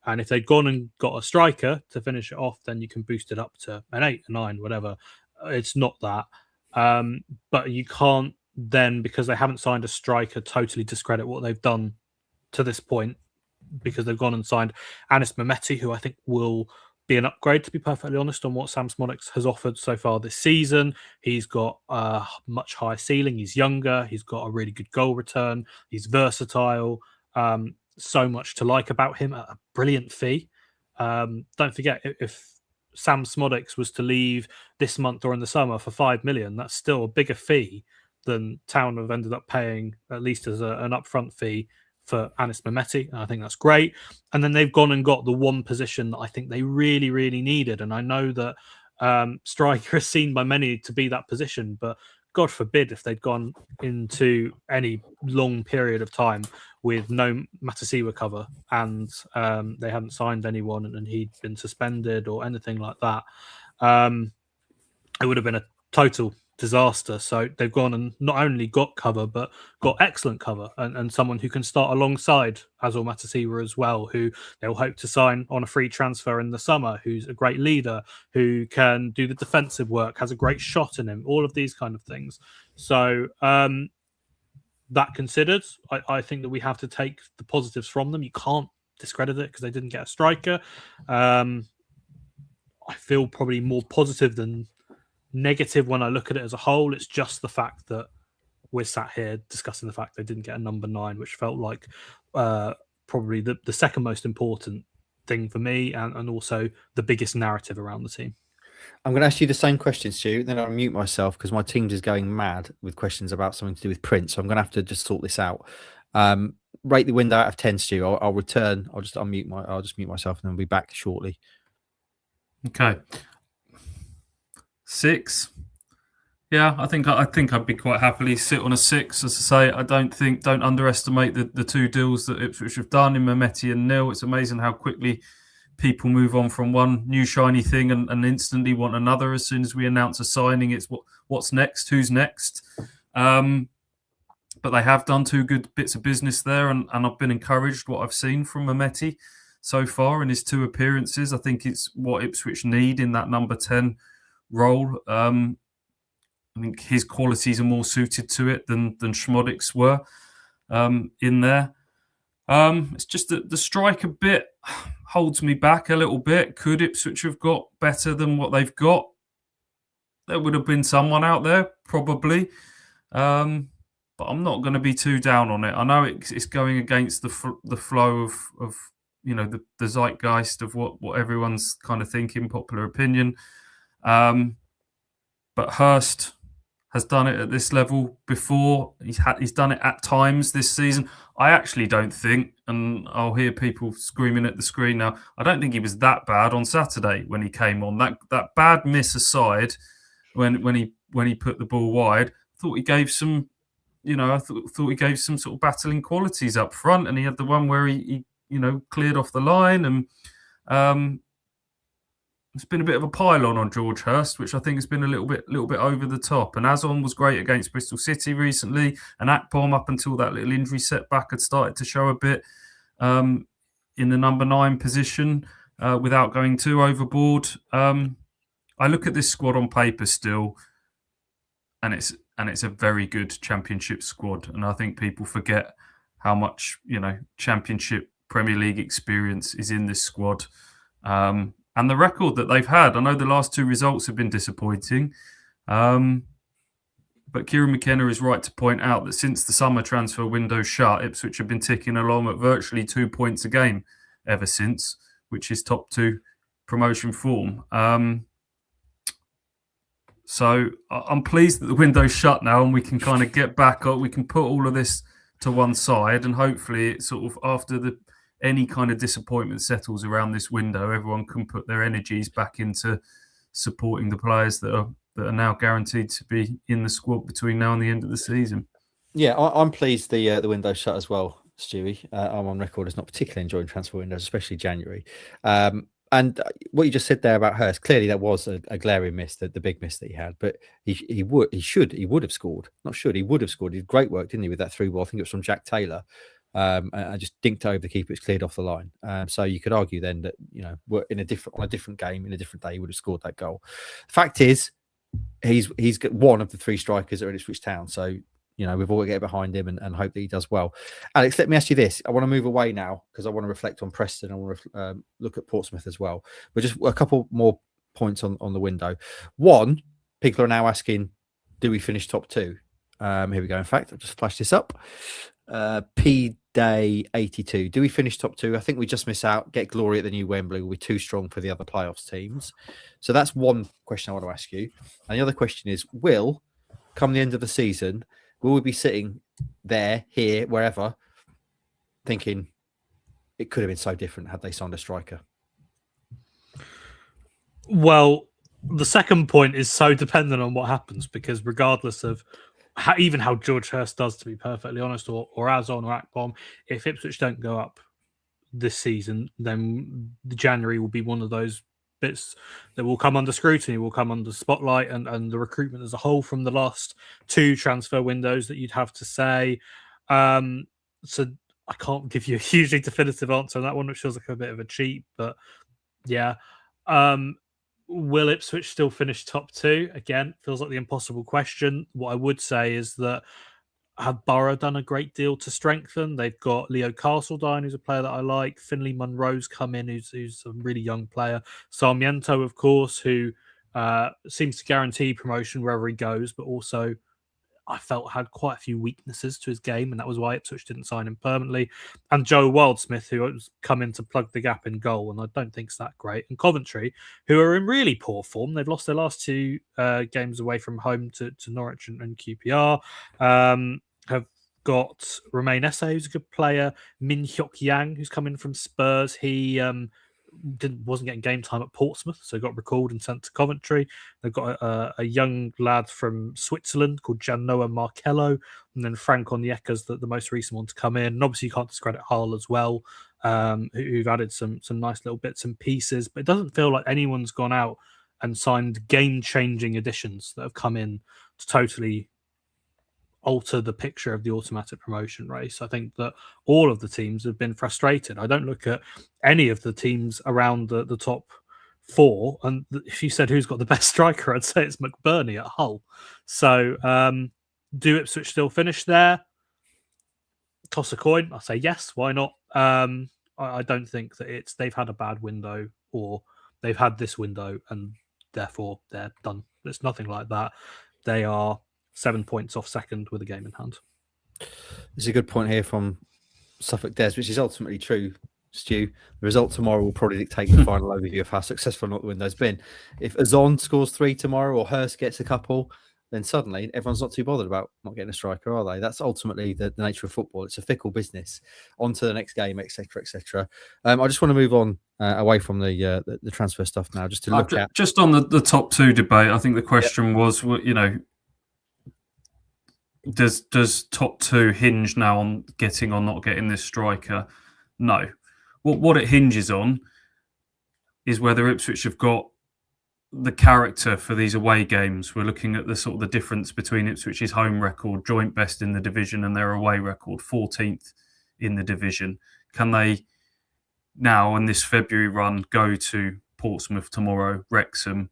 And if they'd gone and got a striker to finish it off, then you can boost it up to an 8, a 9, whatever. It's not that. But you can't then, because they haven't signed a striker, totally discredit what they've done to this point, because they've gone and signed Anis Mehmeti, who I think will be an upgrade, to be perfectly honest, on what Sam Szmodics has offered so far this season. He's got a much higher ceiling. He's younger. He's got a really good goal return. He's versatile. So much to like about him. A brilliant fee. Don't forget, if Sam Szmodics was to leave this month or in the summer for 5 million, that's still a bigger fee than Town have ended up paying, at least as an upfront fee, for Anis Mehmeti, and I think that's great. And then they've gone and got the one position that I think they really, really needed. And I know that striker is seen by many to be that position, but God forbid if they'd gone into any long period of time with no Matasiwa cover and they hadn't signed anyone and he'd been suspended or anything like that. It would have been a total disaster. So they've gone and not only got cover, but got excellent cover and someone who can start alongside Azor Matasiwa as well, who they'll hope to sign on a free transfer in the summer, who's a great leader, who can do the defensive work, has a great shot in him, all of these kind of things. So that considered, I think that we have to take the positives from them. You can't discredit it because they didn't get a striker. I feel probably more positive than negative when I look at it as a whole. It's just the fact that we're sat here discussing the fact they didn't get a number 9, which felt like probably the second most important thing for me and also the biggest narrative around the team. I'm going to ask you the same question, Stu. Then I'll mute myself because my Teams is going mad with questions about something to do with print. So I'm going to have to just sort this out. Rate the window out of 10, Stu. I'll return. I'll just mute myself and then I'll be back shortly. Okay. 6. Yeah, I think I'd be quite happily sit on a 6. As I say, don't underestimate the 2 deals that Ipswich have done in Mehmeti and Nil. It's amazing how quickly people move on from one new shiny thing and instantly want another as soon as we announce a signing. It's what's next, who's next. But they have done 2 good bits of business there, and I've been encouraged what I've seen from Mehmeti so far in his 2 appearances. I think it's what Ipswich need in that number 10 role. I think his qualities are more suited to it than Szmodics were in there. It's just that the striker bit holds me back a little bit. Could Ipswich have got better than what they've got? There would have been someone out there, probably. But I'm not going to be too down on it. I know it's going against the flow of the zeitgeist of what everyone's kind of thinking, popular opinion. But Hurst has done it at this level before. He's done it at times this season. I actually don't think, and I'll hear people screaming at the screen now, I don't think he was that bad on Saturday when he came on. That bad miss aside, when he put the ball wide, I thought he gave some, I thought he gave some sort of battling qualities up front, and he had the one where he cleared off the line, and it's been a bit of a pile on George Hurst, which I think has been a little bit over the top. And Azon was great against Bristol City recently, and Akpom, up until that little injury setback, had started to show a bit in the number 9 position without going too overboard. I look at this squad on paper still, and it's a very good Championship squad. And I think people forget how much Championship Premier League experience is in this squad. And the record that they've had. I know the last 2 results have been disappointing. But Kieran McKenna is right to point out that since the summer transfer window shut, Ipswich have been ticking along at virtually 2 points a game ever since, which is top 2 promotion form. So I'm pleased that the window's shut now and we can kind of get back up. We can put all of this to one side, and hopefully it's sort of after any kind of disappointment settles around this window, everyone can put their energies back into supporting the players that are now guaranteed to be in the squad between now and the end of the season. Yeah, I'm pleased the window's shut as well, Stewie. I'm on record as not particularly enjoying transfer windows, especially January. And what you just said there about Hurst, clearly that was a glaring miss, the big miss that he had. But he would have scored. He would have scored. He did great work, didn't he, with that through ball? I think it was from Jack Taylor. I just dinked over the keeper. It's cleared off the line. So you could argue then that we're on a different game, in a different day, he would have scored that goal. The fact is, he's one of the 3 strikers that are at Ipswich Town. So we've all got to get behind him and hope that he does well. Alex, let me ask you this. I want to move away now because I want to reflect on Preston. I want to look at Portsmouth as well. But just a couple more points on the window. One, people are now asking, do we finish top 2? Here we go. In fact, I'll just flash this up. P Day 82. Do we finish top 2? I think we just miss out. Get glory at the new Wembley. Will be too strong for the other playoffs teams. So that's one question I want to ask you. And the other question is, come the end of the season, will we be sitting there, here, wherever, thinking it could have been so different had they signed a striker? Well, the second point is so dependent on what happens, because regardless of how George Hurst does, to be perfectly honest, or Azon or Akpom, if Ipswich don't go up this season, then the January will be one of those bits that will come under scrutiny, will come under spotlight, and the recruitment as a whole from the last 2 transfer windows that you'd have to say. So I can't give you a hugely definitive answer on that one, which feels like a bit of a cheat, but yeah. Will Ipswich still finish top 2? Again, feels like the impossible question. What I would say is that have Borough done a great deal to strengthen? They've got Leo Castledine, who's a player that I like. Finley Munro's come in, who's a really young player. Sarmiento, of course, who seems to guarantee promotion wherever he goes, but also I felt had quite a few weaknesses to his game, and that was why Ipswich didn't sign him permanently. And Joe Wildsmith, who has come in to plug the gap in goal, and I don't think it's that great. And Coventry, who are in really poor form. They've lost their last 2 games away from home to Norwich and QPR. Have got Romain Esse, who's a good player. Min Hyuk Yang, who's come in from Spurs. He wasn't getting game time at Portsmouth, so got recalled and sent to Coventry. They've got a young lad from Switzerland called Giannoa Marcello, and then Frank Onyeka's the most recent one to come in. And obviously, you can't discredit Hull as well, who've added some nice little bits and pieces. But it doesn't feel like anyone's gone out and signed game-changing additions that have come in to totally alter the picture of the automatic promotion race. I think that all of the teams have been frustrated. I don't look at any of the teams around the top 4, and if you said who's got the best striker, I'd say it's McBurney at Hull. So do Ipswich still finish there? Toss a coin. I say yes, why not? I don't think that they've had a bad window, or they've had this window and therefore they're done. It's nothing like that. They are 7 points off second with a game in hand. There's a good point here from Suffolk Des, which is ultimately true, Stu. The result tomorrow will probably dictate the final overview of how successful or not the window's been. If Azon scores 3 tomorrow, or Hurst gets a couple, then suddenly everyone's not too bothered about not getting a striker, are they? That's ultimately the nature of football. It's a fickle business. On to the next game, etc., etc. I just want to move on away from the transfer stuff now, just to look at... Just on the top 2 debate, I think the question was, does top 2 hinge now on getting or not getting this striker? No. What it hinges on is whether Ipswich have got the character for these away games. We're looking at the difference between Ipswich's home record, joint best in the division, and their away record, 14th in the division. Can they now, in this February run, go to Portsmouth tomorrow, Wrexham,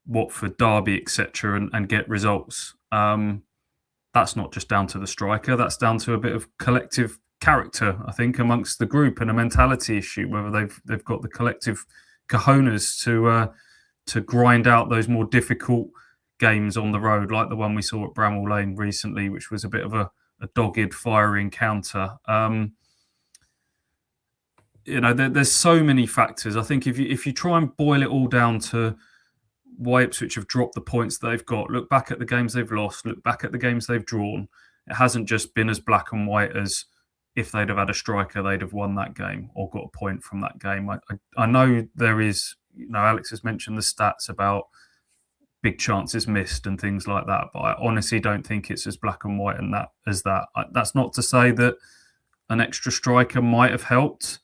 Watford, Derby, etc., and get results? That's not just down to the striker. That's down to a bit of collective character, I think, amongst the group, and a mentality issue, whether they've got the collective cojones to grind out those more difficult games on the road, like the one we saw at Bramall Lane recently, which was a bit of a dogged, fiery encounter. There's so many factors. I think if you try and boil it all down to why Ipswich have dropped the points they've got, look back at the games they've lost, look back at the games they've drawn, it hasn't just been as black and white as if they'd have had a striker, they'd have won that game or got a point from that game. I know there is, Alex has mentioned the stats about big chances missed and things like that, but I honestly don't think it's as black and white as that. That's not to say that an extra striker might have helped,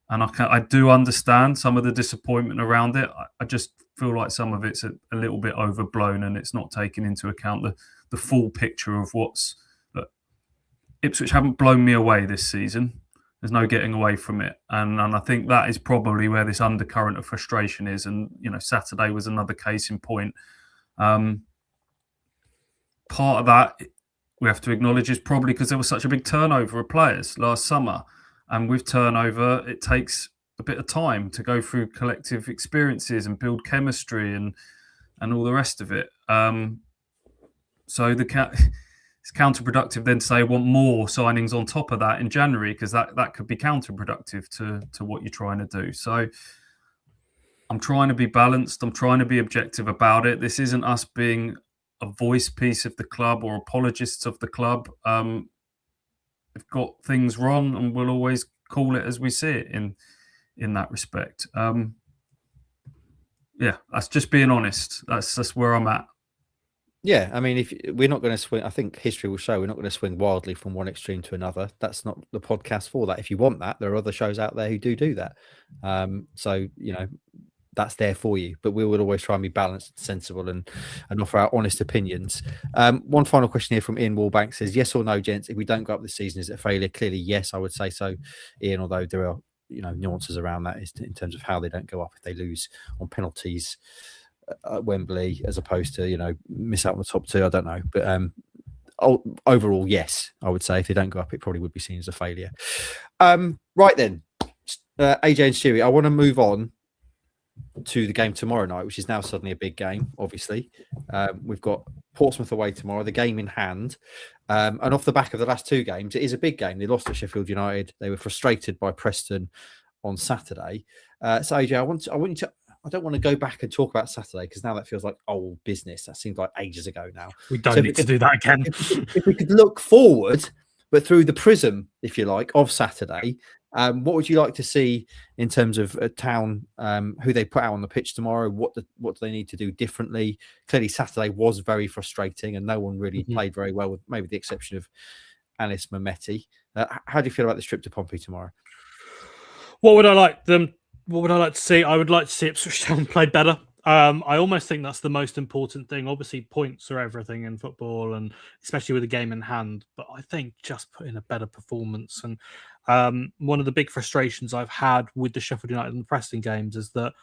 and I do understand some of the disappointment around it. I just feel like some of it's a little bit overblown, and it's not taking into account the full picture of what's... Ipswich haven't blown me away this season. There's no getting away from it. And I think that is probably where this undercurrent of frustration is. And, Saturday was another case in point. Part of that, we have to acknowledge, is probably because there was such a big turnover of players last summer. And with turnover, it takes a bit of time to go through collective experiences and build chemistry and all the rest of it. So it's counterproductive then to say want more signings on top of that in January, because that could be counterproductive to what you're trying to do. So I'm trying to be balanced. I'm trying to be objective about it. This isn't us being a voice piece of the club or apologists of the club. We've got things wrong, and we'll always call it as we see it in that respect. That's just being honest. That's where I'm at. Yeah, I mean, if we're not going to swing, I think history will show we're not going to swing wildly from one extreme to another. That's not the podcast for that. If you want that, there are other shows out there who do that. So, that's there for you. But we would always try and be balanced and sensible and offer our honest opinions. One final question here from Ian Wallbank says, yes or no, gents, if we don't go up this season, is it a failure? Clearly, yes, I would say so, Ian, although there are, nuances around that in terms of how they don't go up if they lose on penalties at Wembley, as opposed to miss out on the top 2. I don't know, but overall, yes, I would say if they don't go up, it probably would be seen as a failure. Right then, AJ and Stewie, I want to move on to the game tomorrow night, which is now suddenly a big game. Obviously, we've got Portsmouth away tomorrow, the game in hand. And off the back of the last 2 games, it is a big game. They lost at Sheffield United. They were frustrated by Preston on Saturday. So AJ, I want you to. I don't want to go back and talk about Saturday because now that feels like old business. That seems like ages ago now. We don't need to do that again. If we could look forward, but through the prism, if you like, of Saturday, what would you like to see in terms of Town, who they put out on the pitch tomorrow? What do they need to do differently? Clearly, Saturday was very frustrating and no one really played very well, with maybe the exception of Anis Mehmeti. How do you feel about this trip to Pompey tomorrow? What would I like to see? I would like to see Ipswich Town play better. I almost think that's the most important thing. Obviously, points are everything in football, and especially with a game in hand. But I think just put in a better performance. And one of the big frustrations I've had with the Sheffield United and the Preston games is that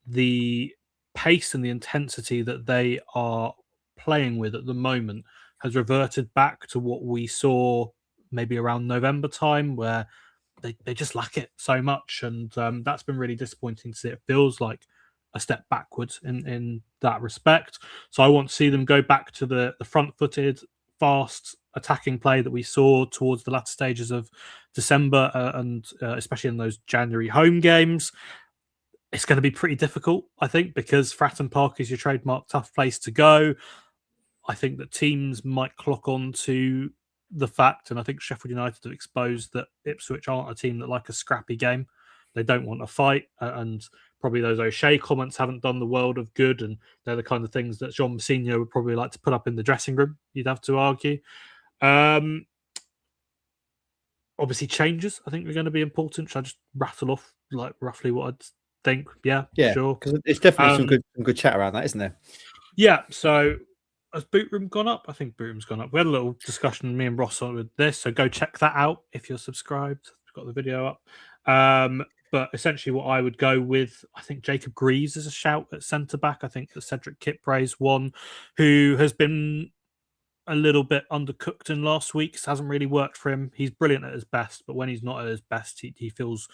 the pace and the intensity that they are playing with at the moment has reverted back to what we saw maybe around November time, where they just lack it so much, and that's been really disappointing to see. It feels like a step backwards in that respect. So I want to see them go back to the front-footed, fast attacking play that we saw towards the latter stages of December and especially in those January home games. It's going to be pretty difficult, I think, because Fratton Park is your trademark tough place to go. I think that teams might clock on to the fact, and I think Sheffield United have exposed that Ipswich aren't a team that like a scrappy game. They don't want a fight, and probably those O'Shea comments haven't done the world of good, and they're the kind of things that John Mousinho would probably like to put up in the dressing room, you'd have to argue. Obviously, changes, I think, are going to be important. Should I just rattle off like roughly what I'd think? Yeah, sure. Because it's definitely some good chat around that, isn't there? Yeah, so has Boot Room gone up? I think Boot Room's gone up. We had a little discussion, me and Ross, on with this, so go check that out if you're subscribed. We've got the video up. But essentially what I would go with, I think Jacob Greaves is a shout at centre-back. I think that Cedric Kipre's one who has been a little bit undercooked in last week's, hasn't really worked for him. He's brilliant at his best, but when he's not at his best, he feels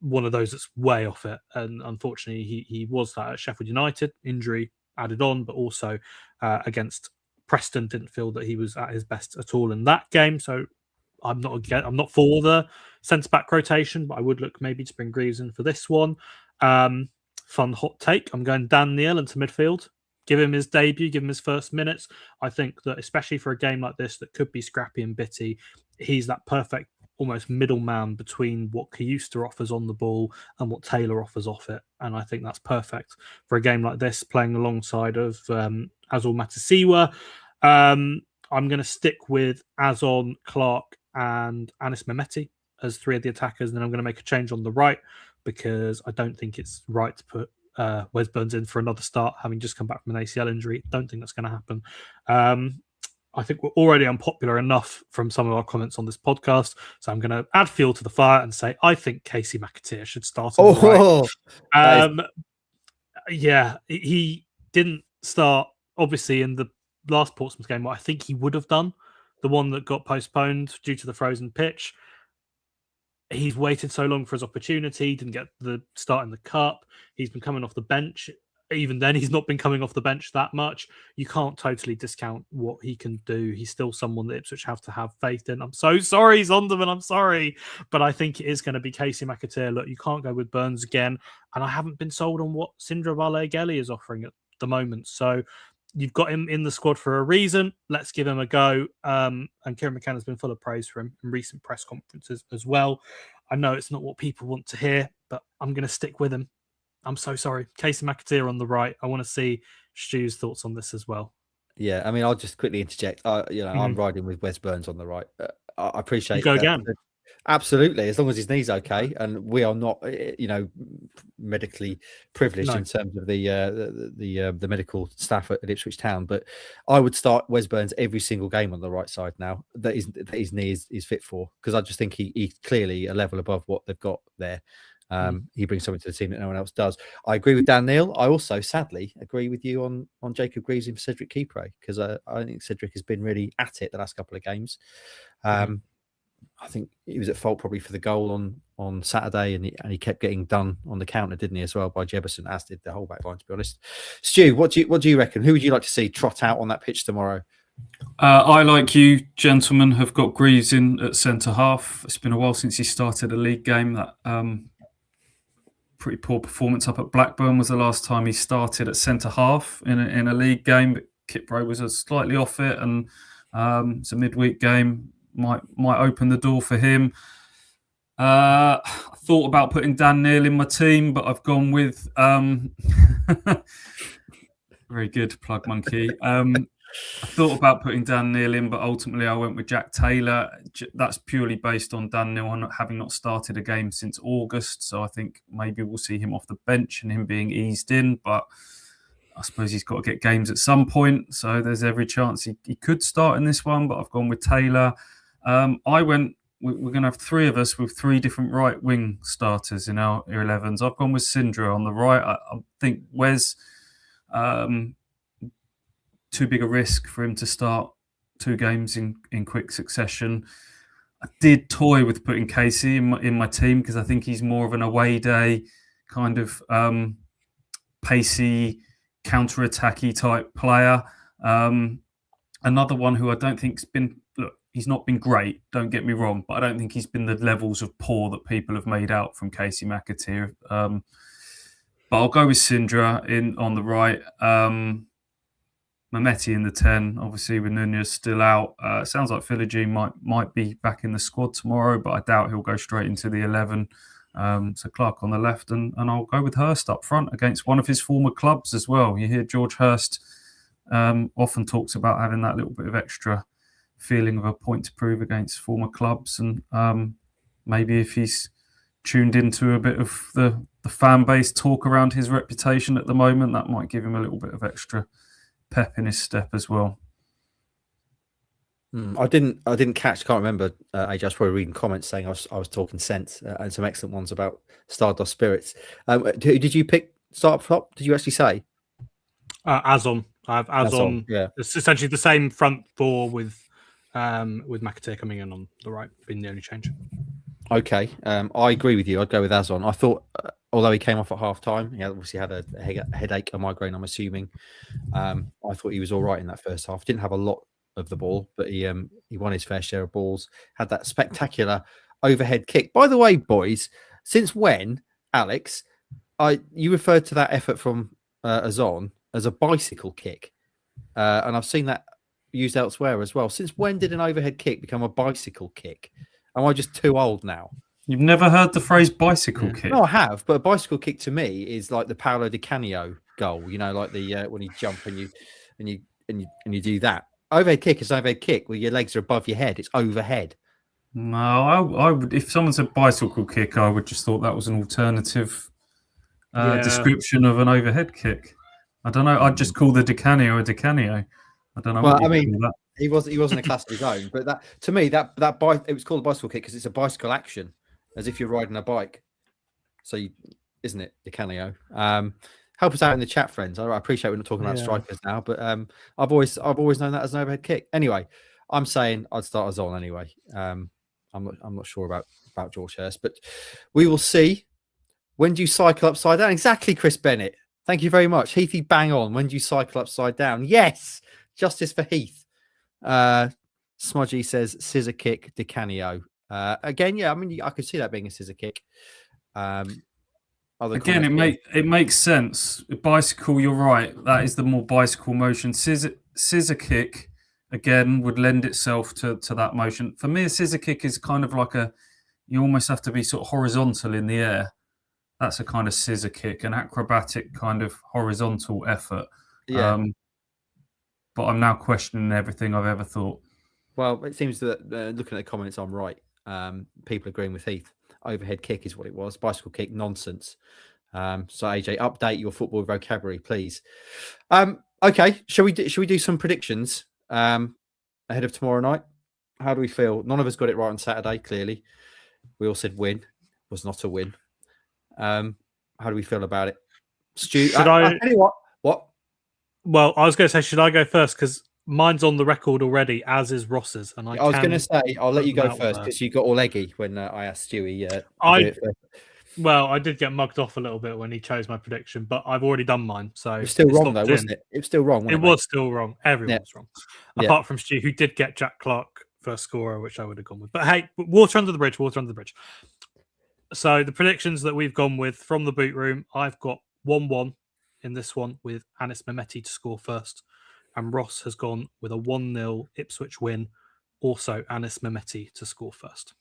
one of those that's way off it. And unfortunately, he was that at Sheffield United. Injury added on, but also against Preston, didn't feel that he was at his best at all in that game. So I'm not for the centre-back rotation, but I would look maybe to bring Greaves in for this one. Fun hot take. I'm going Dan Neil into midfield. Give him his debut, give him his first minutes. I think that especially for a game like this that could be scrappy and bitty, he's that perfect almost middleman between what Kayusta offers on the ball and what Taylor offers off it. And I think that's perfect for a game like this, playing alongside of Azor Matasiwa. I'm going to stick with Azon, Clark, and Anis Mehmeti as 3 of the attackers. And then I'm going to make a change on the right because I don't think it's right to put Wes Burns in for another start, having just come back from an ACL injury. Don't think that's going to happen. I think we're already unpopular enough from some of our comments on this podcast. So I'm going to add fuel to the fire and say I think Casey McAteer should start on the right. Yeah, he didn't start, obviously, in the last Portsmouth game. What I think he would have done, the one that got postponed due to the frozen pitch. He's waited so long for his opportunity, didn't get the start in the cup. He's been coming off the bench. Even then, he's not been coming off the bench that much. You can't totally discount what he can do. He's still someone that Ipswich have to have faith in. I'm so sorry, Zondervan, I'm sorry. But I think it is going to be Casey McAteer. Look, you can't go with Burns again. And I haven't been sold on what Sindra Bale-Gelly is offering at the moment. So you've got him in the squad for a reason. Let's give him a go. And Kieran McKenna's been full of praise for him in recent press conferences as well. I know it's not what people want to hear, but I'm going to stick with him. I'm so sorry. Casey McAteer on the right. I want to see Stu's thoughts on this as well. Yeah, I mean, I'll just quickly interject. I'm riding with Wes Burns on the right. I appreciate you go again. Absolutely, as long as his knee's okay, and we are not, medically privileged in terms of the medical staff at Ipswich Town. But I would start Wes Burns every single game on the right side now that his knee is fit for, because I just think he's clearly a level above what they've got there. He brings something to the team that no one else does. I agree with Dan Neil. I also, sadly, agree with you on Jacob Greaves and Cedric Kipre, because I think Cedric has been really at it the last couple of games. I think he was at fault probably for the goal on Saturday, and he kept getting done on the counter, didn't he, as well, by Jefferson, as did the whole back line, to be honest. Stu, what do you reckon? Who would you like to see trot out on that pitch tomorrow? I, like you gentlemen, have got Greaves in at centre half. It's been a while since he started a league game. That pretty poor performance up at Blackburn was the last time he started at centre half in a league game. But Kipro was slightly off it, and it's a midweek game. Might open the door for him. I thought about putting Dan Neal in my team, but I've gone with very good plug monkey. I thought about putting Dan Neal in, but ultimately I went with Jack Taylor. That's purely based on Dan Neal having not started a game since August. So I think maybe we'll see him off the bench and him being eased in. But I suppose he's got to get games at some point. So there's every chance he could start in this one. But I've gone with Taylor. We're going to have three of us with three different right wing starters in our 11s. I've gone with Sindra on the right. I think Wes... too big a risk for him to start two games in quick succession. I did toy with putting Casey in my team because I think he's more of an away day kind of pacey, counter-attacky type player. Another one who I don't think's been... Look, he's not been great, don't get me wrong, but I don't think he's been the levels of poor that people have made out from Casey McAteer. But I'll go with Sindra on the right. Mehmeti in the 10, obviously with Nunez still out. Sounds like Philogene might be back in the squad tomorrow, but I doubt he'll go straight into the 11. So Clark on the left, and I'll go with Hurst up front against one of his former clubs as well. You hear George Hurst often talks about having that little bit of extra feeling of a point to prove against former clubs, and maybe if he's tuned into a bit of the fan base talk around his reputation at the moment, that might give him a little bit of extra pep in his step as well. I didn't catch. Can't remember. AJ, I was probably reading comments saying I was talking sense and some excellent ones about Stardust Spirits. Did you pick start up top? Did you actually say? Azon. I have Azon. Yeah, it's essentially the same front four with McAteer coming in on the right being the only change. Okay, I agree with you. I'd go with Azon. I thought, although he came off at half time, he obviously had a headache, a migraine, I'm assuming. I thought he was all right in that first half. Didn't have a lot of the ball, but he won his fair share of balls. Had that spectacular overhead kick. By the way, boys, since when, Alex, you referred to that effort from Azon as a bicycle kick, and I've seen that used elsewhere as well. Since when did an overhead kick become a bicycle kick? Am I just too old now? You've never heard the phrase bicycle kick? No, I have, but a bicycle kick to me is like the Paolo Di Canio goal. You know, like the when you jump and you do that. Overhead kick is overhead kick where your legs are above your head. It's overhead. No, I would. If someone said bicycle kick, I would just thought that was an alternative description of an overhead kick. I don't know. I'd just call the Di Canio a Di Canio. I don't know. Well, I mean, he wasn't a class of his own, but that to me it was called a bicycle kick because it's a bicycle action, as if you're riding a bike. So, isn't it, Di Canio? Help us out in the chat, friends. I appreciate we're not talking about strikers now, but I've always known that as an overhead kick. Anyway, I'm saying I'd start as on anyway. I'm not sure about George Hurst, but we will see. When do you cycle upside down? Exactly, Chris Bennett. Thank you very much. Heathy, bang on. When do you cycle upside down? Yes, justice for Heath. Smudgy says scissor kick, Di Canio. Again, yeah, I mean, I could see that being a scissor kick. Again, it makes sense. Bicycle, you're right. That is the more bicycle motion. Scissor kick, again, would lend itself to that motion. For me, a scissor kick is kind of like you almost have to be sort of horizontal in the air. That's a kind of scissor kick, an acrobatic kind of horizontal effort. Yeah. But I'm now questioning everything I've ever thought. Well, it seems that looking at the comments, I'm right. People agreeing with Heath. Overhead kick is what it was. Bicycle kick, nonsense. So AJ, update your football vocabulary, please. Okay, shall we do some predictions ahead of tomorrow night? How do we feel? None of us got it right on Saturday. Clearly, we all said win. It was not a win. How do we feel about it, Stu? Should I tell you what? Well, I was going to say, should I go first? Because Mine's on the record already, as is Ross's. And I was going to say, I'll let you go out first there. because you got all eggy when I asked Stewie to I- do it first. Well, I did get mugged off a little bit when he chose my prediction, but I've already done mine. So It was still it's wrong, though, locked wasn't in. it? It was still wrong, It wasn't was still wrong. Everyone was wrong. Yeah. Apart from Stu, who did get Jack Clark first scorer, which I would have gone with. But hey, water under the bridge, water under the bridge. So the predictions that we've gone with from the boot room, I've got 1-1 in this one with Anis Mehmeti to score first. And Ross has gone with a 1-0 Ipswich win. Also, Anis Mehmeti to score first.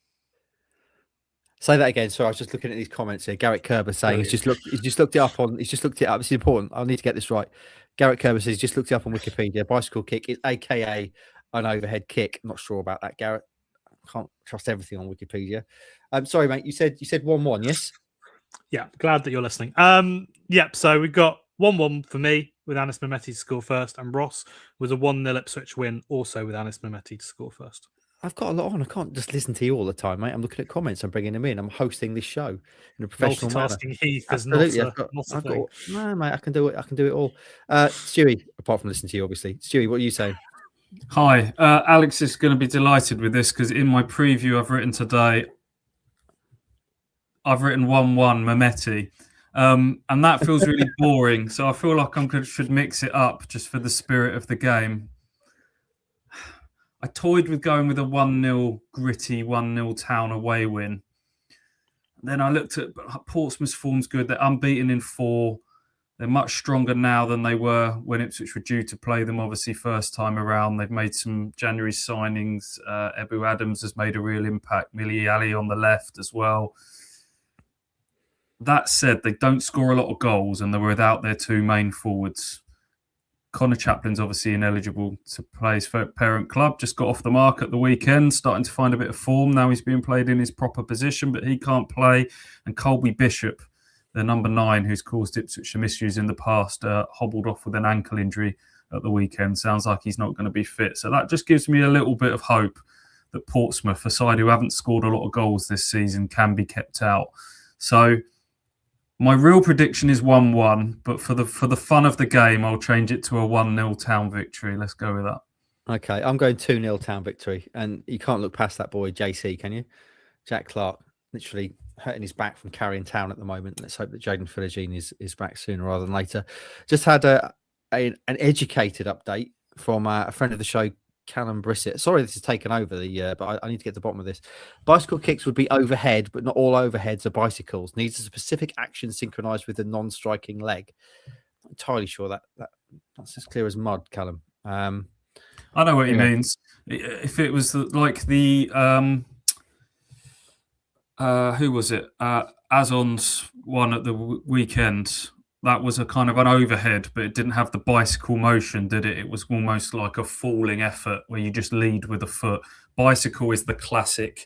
Say that again. So I was just looking at these comments here. Garrett Kerber saying he's just looked it up. This is important. I need to get this right. Garrett Kerber says he's just looked it up on Wikipedia. Bicycle kick is AKA an overhead kick. I'm not sure about that, Garrett. Can't trust everything on Wikipedia. Sorry, mate. You said 1-1, yes? Yeah, glad that you're listening. Yep. So we've got 1-1 for me with Anis Mehmeti to score first, and Ross was a 1-0 Ipswich win, also with Anis Mehmeti to score first. I've got a lot on. I can't just listen to you all the time, mate. I'm looking at comments. I'm bringing them in. I'm hosting this show in a professional manner. Multitasking Heath is Absolutely. not a thing. No, mate. I can do it. I can do it all. Stewie, apart from listening to you, obviously. Stewie, what are you saying? Hi, Alex is going to be delighted with this because in my preview I've written today, I've written 1-1 Mehmeti, and that feels really boring. So I feel like should mix it up just for the spirit of the game. I toyed with going with a 1-0 gritty 1-0 Town away win. Then I looked at Portsmouth's form's good. They're unbeaten in 4. They're much stronger now than they were when Ipswich were due to play them, obviously, first time around. They've made some January signings. Ebu Adams has made a real impact. Millie Ali on the left as well. That said, they don't score a lot of goals and they're without their 2 main forwards. Connor Chaplin's obviously ineligible to play his parent club. Just got off the mark at the weekend, starting to find a bit of form. Now he's being played in his proper position, but he can't play. And Colby Bishop, the number 9, who's caused Ipswich some issues in the past, hobbled off with an ankle injury at the weekend. Sounds like he's not going to be fit. So that just gives me a little bit of hope that Portsmouth, a side who haven't scored a lot of goals this season, can be kept out. So my real prediction is 1-1, but for the fun of the game, I'll change it to a 1-0 Town victory. Let's go with that. Okay, I'm going 2-0 Town victory, and you can't look past that boy JC, can you? Jack Clark, literally hurting his back from carrying Town at the moment. Let's hope that Jaden Philogene is back sooner rather than later. Just had an educated update from a friend of the show, Callum Brissett. Sorry, this has taken over but I need to get to the bottom of this. Bicycle kicks would be overhead, but not all overheads are bicycles. Needs a specific action synchronized with the non-striking leg. I'm entirely sure that's as clear as mud, Callum. I know what he means. If it was like the who was it? Azon's one at the weekend. That was a kind of an overhead, but it didn't have the bicycle motion, did it? It was almost like a falling effort where you just lead with a foot. Bicycle is the classic,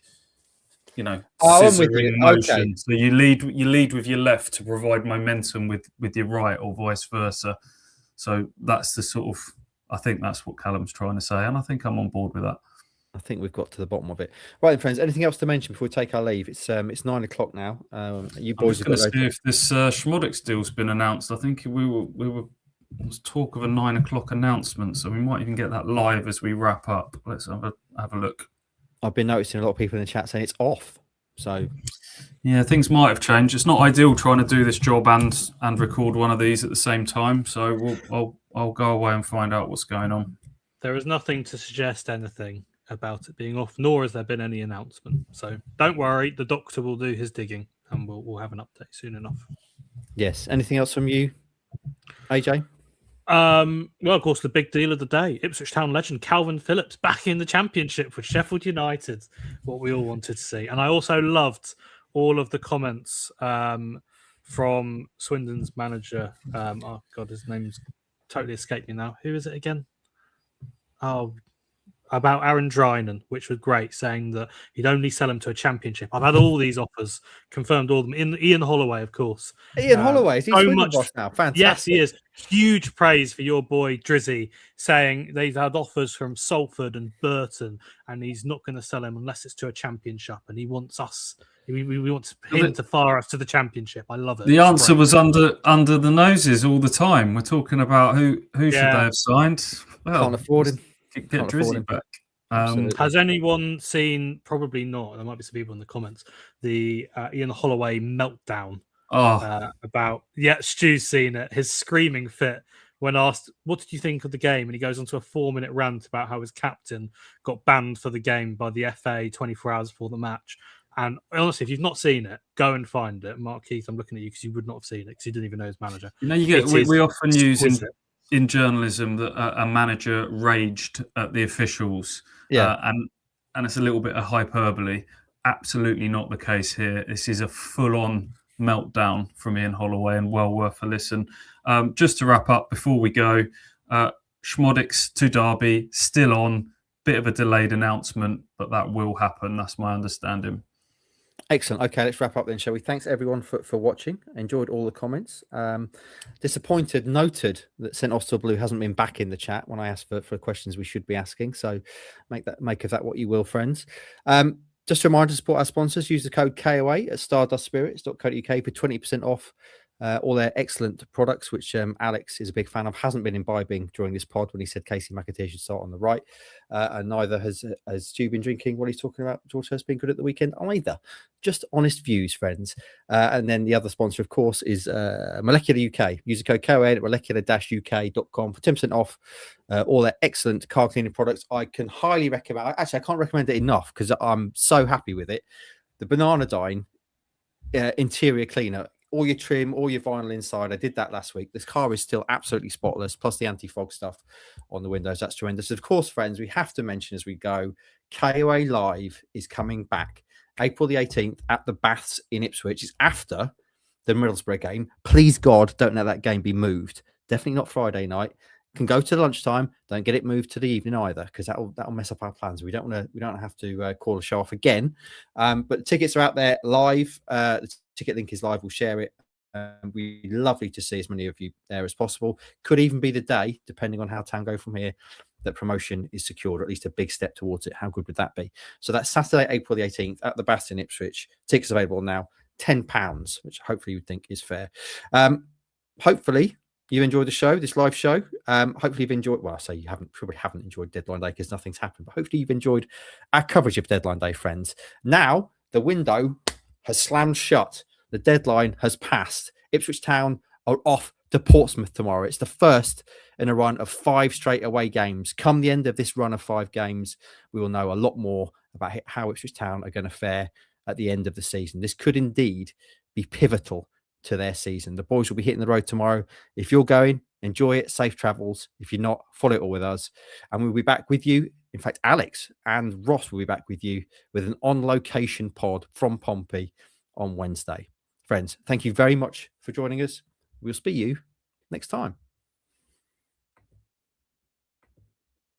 scissoring motion. Okay. So you lead with your left to provide momentum with your right, or vice versa. So that's I think that's what Callum's trying to say, and I think I'm on board with that. I think we've got to the bottom of it. Right, then, friends. Anything else to mention before we take our leave? It's 9:00 now. You boys. I'm just going to see if this Szmodics deal's been announced. I think there was talk of a 9:00 announcement, so we might even get that live as we wrap up. Let's have a look. I've been noticing a lot of people in the chat saying it's off. So yeah, things might have changed. It's not ideal trying to do this job and record one of these at the same time. So I'll go away and find out what's going on. There is nothing to suggest anything about it being off, nor has there been any announcement. So don't worry, the doctor will do his digging and we'll have an update soon enough. Yes. Anything else from you, AJ? Well, of course, the big deal of the day, Ipswich Town legend Calvin Phillips back in the Championship with Sheffield United, what we all wanted to see. And I also loved all of the comments from Swindon's manager. Oh, God, his name's totally escaped me now. Who is it again? Oh, about Aaron Drinan, which was great, saying that he'd only sell him to a Championship. I've had all these offers, confirmed all of them. Ian Holloway, of course. Ian Holloway, is he so much boss now? Fantastic. Yes, he is. Huge praise for your boy Drizzy, saying they've had offers from Salford and Burton, and he's not going to sell him unless it's to a Championship, and he wants us We want him to fire us to the championship. I love it. The It's answer great. was under the noses all the time. We're talking about who should they have signed? Well, Can't afford him. Get Can't afford Drizzy him. back. Absolutely. Has anyone seen? Probably not. There might be some people in the comments. The Ian Holloway meltdown. About Stu's seen it. His screaming fit when asked, "What did you think of the game?" And he goes onto a 4-minute rant about how his captain got banned for the game by the FA 24 hours before the match. And honestly, if you've not seen it, go and find it. Mark Heath, I'm looking at you because you would not have seen it because you didn't even know his manager. You know, we often use in journalism that a manager raged at the officials. And it's a little bit of hyperbole. Absolutely not the case here. This is a full-on meltdown from Ian Holloway and well worth a listen. Just to wrap up before we go, Szmodics to Derby, still on. Bit of a delayed announcement, but that will happen. That's my understanding. Excellent. Okay, let's wrap up then, shall we? Thanks everyone for watching. Enjoyed all the comments. Disappointed, noted that St Austell Blue hasn't been back in the chat when I asked for questions we should be asking. So make of that what you will, friends. Just a reminder to support our sponsors. Use the code KOA at stardustspirits.co.uk for 20% off all their excellent products, which Alex is a big fan of. Hasn't been imbibing during this pod when he said Casey McAteer should start on the right, and neither has Stu been drinking what he's talking about. George has been good at the weekend either. Just honest views, friends. And then the other sponsor, of course, is Molecular UK. Use the code KOA at molecular-uk.com for 10% off all their excellent car cleaning products. I can highly recommend. Actually, I can't recommend it enough because I'm so happy with it. The Banana Dine interior cleaner. All your trim, all your vinyl inside. I did that last week. This car is still absolutely spotless, plus the anti-fog stuff on the windows. That's tremendous. Of course, friends, we have to mention as we go, KOA Live is coming back April the 18th at the Baths in Ipswich. It's after the Middlesbrough game. Please, God, don't let that game be moved. Definitely not Friday night. Can go to lunchtime. Don't get it moved to the evening either, because that'll mess up our plans. We don't have to call a show off again. But tickets are out there live. The ticket link is live. We'll share it. We'd be lovely to see as many of you there as possible. Could even be the day, depending on how town go from here, that promotion is secured, or at least a big step towards it. How good would that be? So that's Saturday, April the 18th at the Baths in Ipswich. Tickets available now, £10, which hopefully you would think is fair. Hopefully you enjoyed the show, this live show. Hopefully you've enjoyed, well, I say you probably haven't enjoyed Deadline Day because nothing's happened, but hopefully you've enjoyed our coverage of Deadline Day, friends. Now the window has slammed shut. The deadline has passed. Ipswich Town are off to Portsmouth tomorrow. It's the first in a run of 5 straight away games. Come the end of this run of 5 games, we will know a lot more about how Ipswich Town are going to fare at the end of the season. This could indeed be pivotal to their season. The boys will be hitting the road tomorrow. If you're going, enjoy it. Safe travels. If you're not, follow it all with us. And we'll be back with you. In fact, Alex and Ross will be back with you with an on-location pod from Pompey on Wednesday. Friends, thank you very much for joining us. We'll see you next time.